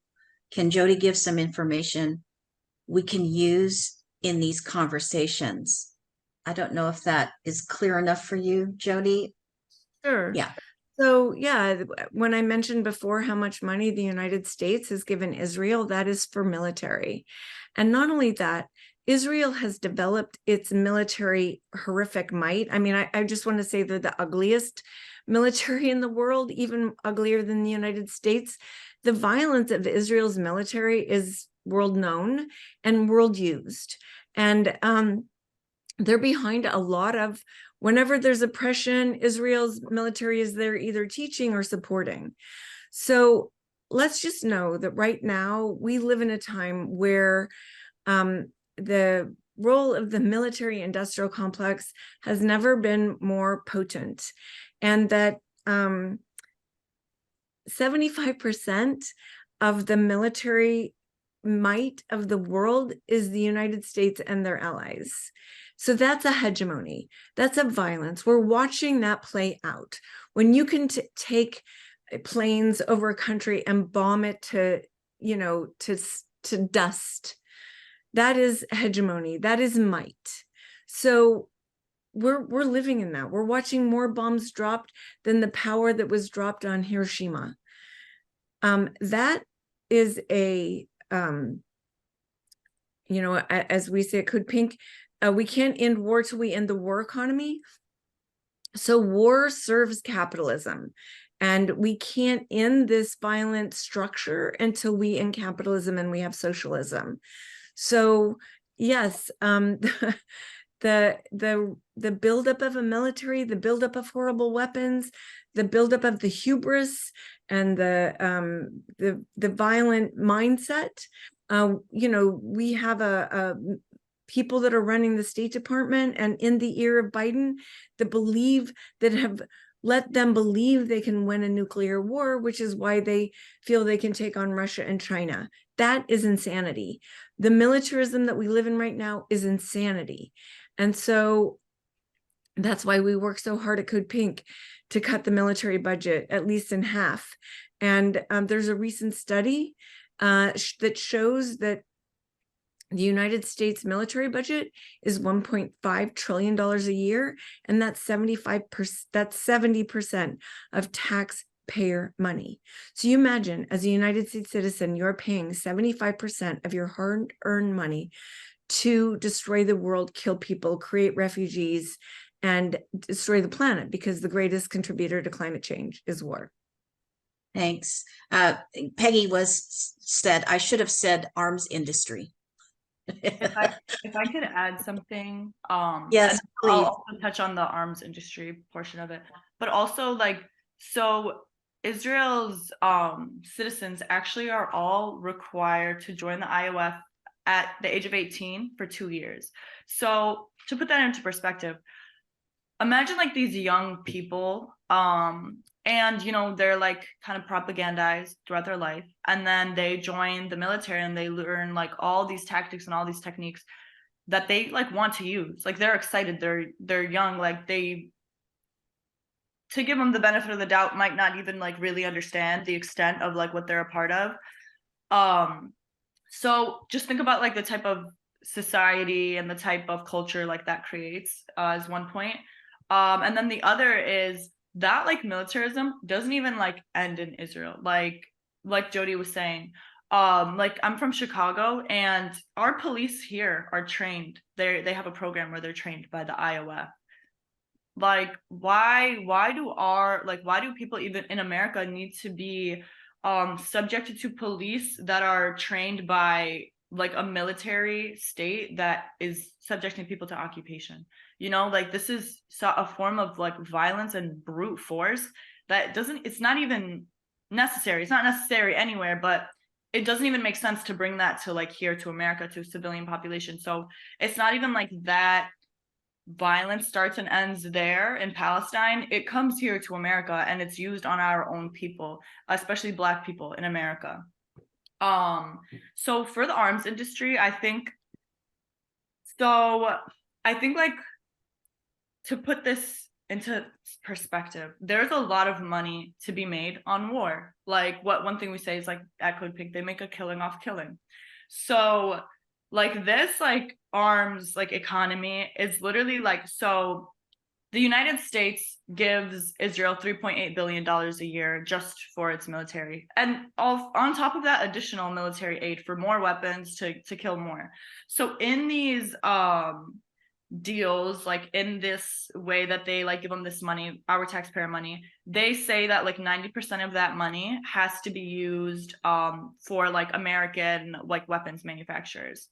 Can Jodie give some information we can use in these conversations? I don't know if that is clear enough for you, Jodie. Sure. Yeah. So yeah, when I mentioned before how much money the United States has given Israel, that is for military. And not only that, Israel has developed its military horrific might. I mean, I just want to say they're the ugliest military in the world, even uglier than the United States. The violence of Israel's military is world known and world used. And they're behind a lot of, whenever there's oppression, Israel's military is there either teaching or supporting. So let's just know that right now we live in a time where the role of the military industrial complex has never been more potent, and that 75% of the military might of the world is the United States and their allies. So that's a hegemony. That's a violence. We're watching that play out. When you can take planes over a country and bomb it to, you know, to dust, that is hegemony. That is might. So we're living in that. We're watching more bombs dropped than the power that was dropped on Hiroshima. That is a you know, as we say at CODEPINK, we can't end war till we end the war economy. So war serves capitalism, and we can't end this violent structure until we end capitalism and we have socialism. So yes, the buildup of a military, the buildup of horrible weapons, the buildup of the hubris, and the violent mindset. You know, we have people that are running the State Department and in the ear of Biden that have let them believe they can win a nuclear war, which is why they feel they can take on Russia and China. That is insanity. The militarism that we live in right now is insanity. And so that's why we work so hard at CODEPINK to cut the military budget at least in half. And there's a recent study that shows that the United States military budget is $1.5 trillion a year, and that's 70% of taxpayer money. So you imagine, as a United States citizen, you're paying 75% of your hard-earned money to destroy the world, kill people, create refugees, and destroy the planet, because the greatest contributor to climate change is war. Thanks. Peggy said, I should have said arms industry. If I could add something, yes, and please. I'll also touch on the arms industry portion of it, but also so Israel's citizens actually are all required to join the IOF at the age of 18 for 2 years. So to put that into perspective, imagine these young people, and you know, they're kind of propagandized throughout their life, and then they join the military and they learn all these tactics and all these techniques that they want to use. They're excited, they're young, to give them the benefit of the doubt, might not even really understand the extent of what they're a part of. So just think about the type of society and the type of culture that creates, is one point. And then the other is that militarism doesn't even end in Israel. Like Jodie was saying, like I'm from Chicago, and our police here are trained. They have a program where they're trained by the IOF. Like, why do people even in America need to be subjected to police that are trained by like a military state that is subjecting people to occupation? You know, like this is a form of like violence and brute force that it's not even necessary. It's not necessary anywhere, but it doesn't even make sense to bring that to like here to America, to a civilian population. So it's not even like that violence starts and ends there in Palestine. It comes here to America and it's used on our own people, especially Black people in America. So for the arms industry, I think like, to put this into perspective, there's a lot of money to be made on war. Like one thing we say is like at CODEPINK, they make a killing off killing. So like this like arms like economy is literally like, so the United States gives Israel $3.8 billion a year just for its military. And on top of that, additional military aid for more weapons to kill more. So in these deals, like in this way that they like give them this money, our taxpayer money, they say that like 90% of that money has to be used for like American like weapons manufacturers.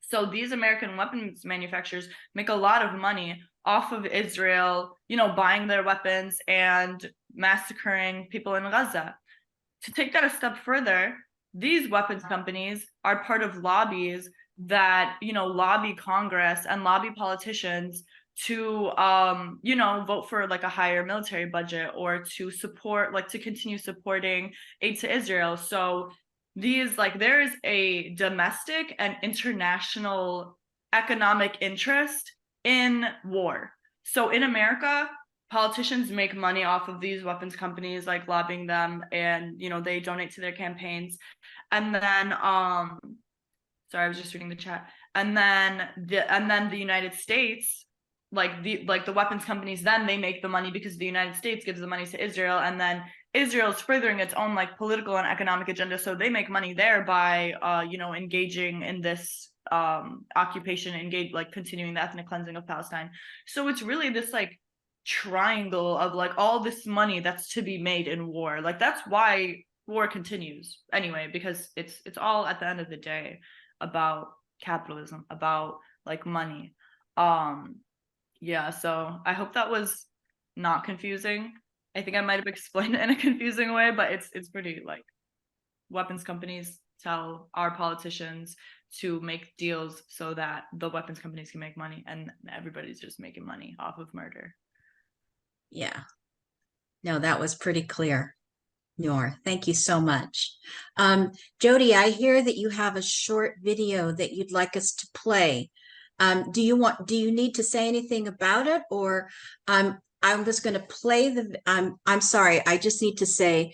So these American weapons manufacturers make a lot of money off of Israel, you know, buying their weapons and massacring people in Gaza. To take that a step further, these weapons companies are part of lobbies that, you know, lobby Congress and lobby politicians to, you know, vote for like a higher military budget or to support, like to continue supporting aid to Israel. So these, like, there is a domestic and international economic interest in war. So in America, politicians make money off of these weapons companies, like lobbying them, and you know, they donate to their campaigns. And then sorry, I was just reading the chat. And then the United States, like the weapons companies, then they make the money because the United States gives the money to Israel, and then Israel's furthering its own like political and economic agenda, so they make money there by you know, engaging in this occupation, like continuing the ethnic cleansing of Palestine. So it's really this like triangle of like all this money that's to be made in war. Like that's why war continues anyway, because it's all at the end of the day about capitalism, about like money. Yeah, so I hope that was not confusing. I think I might have explained it in a confusing way, but it's pretty like, weapons companies tell our politicians to make deals so that the weapons companies can make money, and everybody's just making money off of murder. Yeah. No, that was pretty clear, Nour. Thank you so much. Jodie, I hear that you have a short video that you'd like us to play. Do you need to say anything about it, or I'm just going to play I'm sorry, I just need to say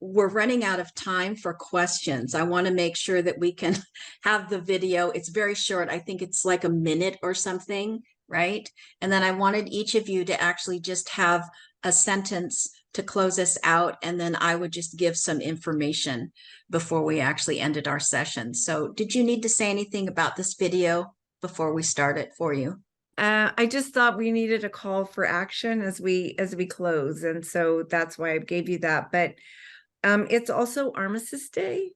we're running out of time for questions. I want to make sure that we can have the video. It's very short. I think it's like a minute or something, right? And then I wanted each of you to actually just have a sentence to close us out, and then I would just give some information before we actually ended our session. So did you need to say anything about this video before we start it for you? I just thought we needed a call for action as we close, and so that's why I gave you that. But it's also Armistice Day.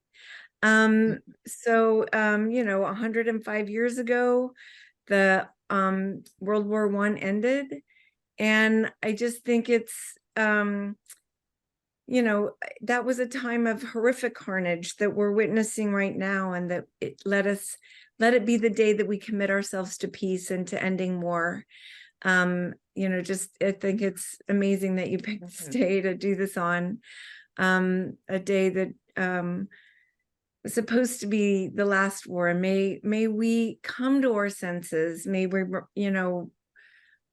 So you know, 105 years ago, the World War I ended, and I just think it's you know, that was a time of horrific carnage that we're witnessing right now, and that let it be the day that we commit ourselves to peace and to ending war. You know, just I think it's amazing that you picked this day to do this on, a day that was supposed to be the last war. And may we come to our senses. May we, you know,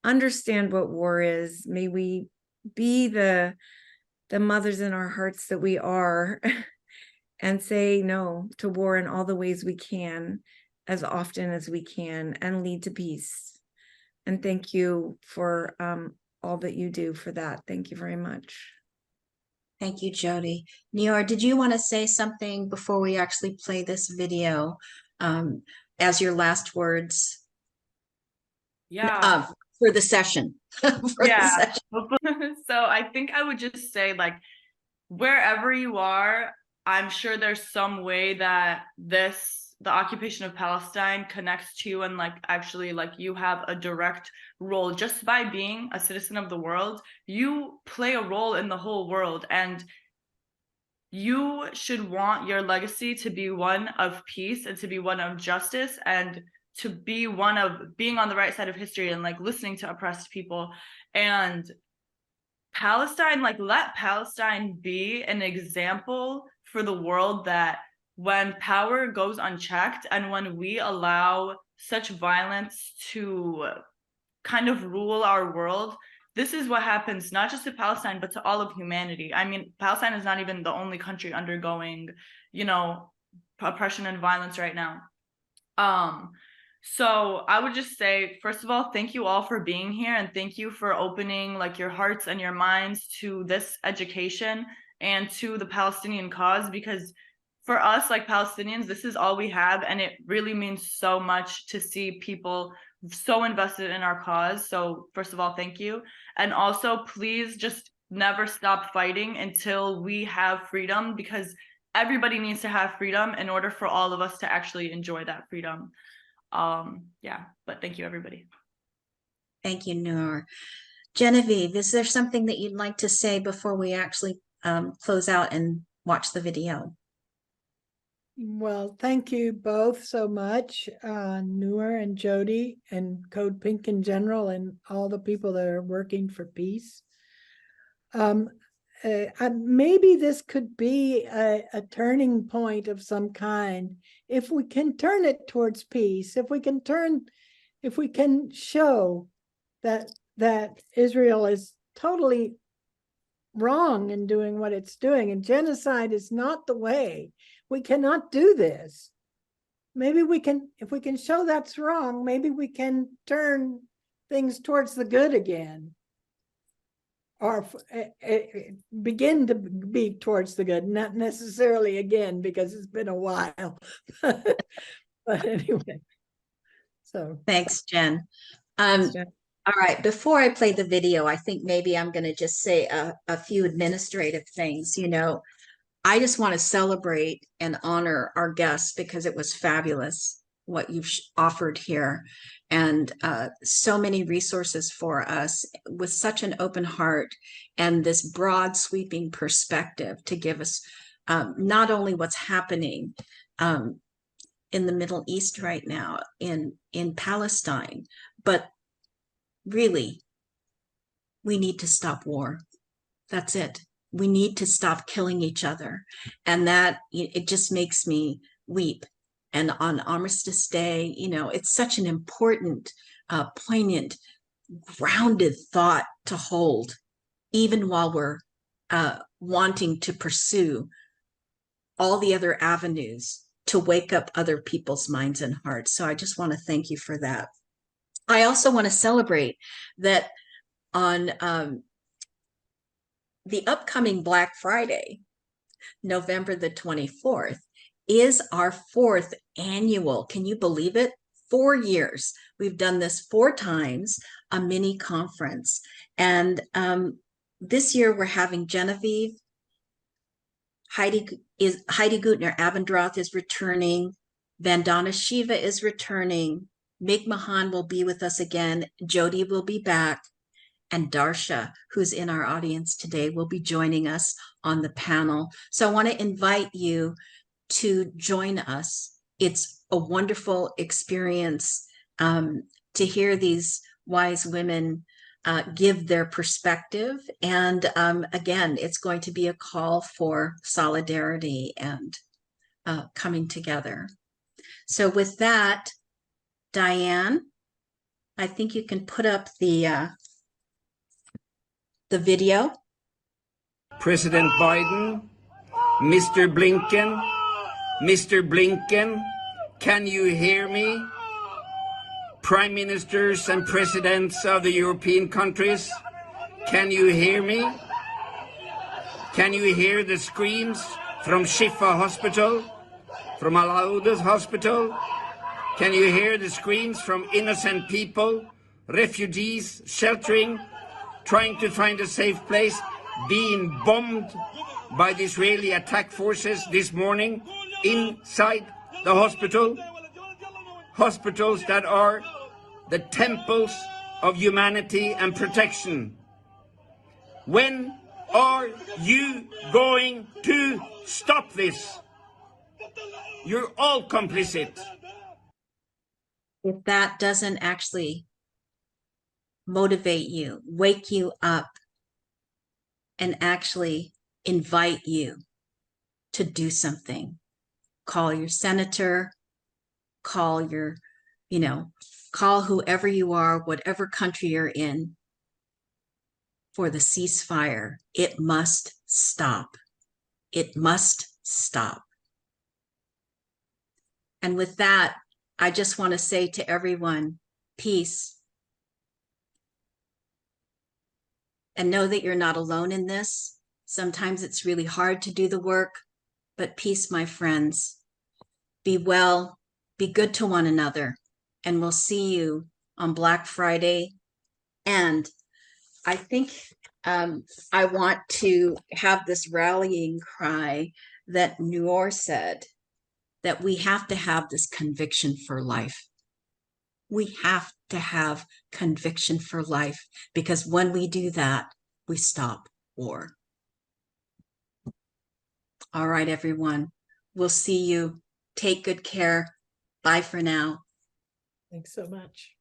understand what war is. May we be the mothers in our hearts that we are, and say no to war in all the ways we can, as often as we can, and lead to peace. And thank you for all that you do for that. Thank you very much. Thank you, Jodie. Nour, did you want to say something before we actually play this video as your last words Yeah. for the session? Yeah. So I think I would just say, like, wherever you are, I'm sure there's some way that the occupation of Palestine connects to you, and like actually like you have a direct role just by being a citizen of the world. You play a role in the whole world, and you should want your legacy to be one of peace and to be one of justice and to be one of being on the right side of history and like listening to oppressed people. And Palestine, like, let Palestine be an example for the world that when power goes unchecked and when we allow such violence to kind of rule our world, this is what happens not just to Palestine, but to all of humanity. I mean, Palestine is not even the only country undergoing, you know, oppression and violence right now. So I would just say, first of all, thank you all for being here, and thank you for opening like your hearts and your minds to this education and to the Palestinian cause, because for us, like Palestinians, this is all we have, and it really means so much to see people so invested in our cause. So first of all, thank you. And also, please just never stop fighting until we have freedom, because everybody needs to have freedom in order for all of us to actually enjoy that freedom. Yeah, but thank you, everybody. Thank you, Nour. Genevieve, is there something that you'd like to say before we actually close out and watch the video? Well, thank you both so much, Nour and Jodie, and CODEPINK in general, and all the people that are working for peace. Maybe this could be a turning point of some kind. If we can turn it towards peace, if we can show that Israel is totally wrong in doing what it's doing, and genocide is not the way. We cannot do this. Maybe we can, if we can show that's wrong, maybe we can turn things towards the good again, or begin to be towards the good, not necessarily again, because it's been a while. But anyway, so. Thanks, Jen. Thanks, Jen. All right, before I play the video, I think maybe I'm going to just say a few administrative things. You know, I just want to celebrate and honor our guests because it was fabulous what you've offered here, and so many resources for us with such an open heart and this broad sweeping perspective to give us not only what's happening in the Middle East right now, in Palestine, but really, we need to stop war. That's it. We need to stop killing each other. And that, it just makes me weep. And on Armistice Day, you know, it's such an important, poignant, grounded thought to hold, even while we're wanting to pursue all the other avenues to wake up other people's minds and hearts. So I just want to thank you for that. I also want to celebrate that on the upcoming Black Friday, November the 24th, is our 4th annual, can you believe it? 4 years. We've done this 4 times, a mini conference. And this year we're having Genevieve, Heidi Gutner Abendroth is returning, Vandana Shiva is returning, Mig Mahan will be with us again, Jodie will be back, and Darsha, who's in our audience today, will be joining us on the panel. So I want to invite you to join us. It's a wonderful experience to hear these wise women give their perspective. And again, it's going to be a call for solidarity and coming together. So with that, Diane, I think you can put up the video. President Biden, Mr. Blinken, can you hear me? Prime ministers and presidents of the European countries, can you hear me? Can you hear the screams from Shifa Hospital, from Al-Auda's Hospital? Can you hear the screams from innocent people, refugees, sheltering, trying to find a safe place, being bombed by the Israeli attack forces this morning inside the hospital? Hospitals that are the temples of humanity and protection. When are you going to stop this? You're all complicit. If that doesn't actually motivate you, wake you up, and actually invite you to do something, call your senator, call your, call whoever you are, whatever country you're in, for the ceasefire. It must stop. It must stop. And with that, I just want to say to everyone, peace. And know that you're not alone in this. Sometimes it's really hard to do the work, but peace, my friends. Be well, be good to one another, and we'll see you on Black Friday. And I think I want to have this rallying cry that Nour said, that we have to have this conviction for life. We have to have conviction for life, because when we do that, we stop war. All right, everyone. We'll see you. Take good care. Bye for now. Thanks so much.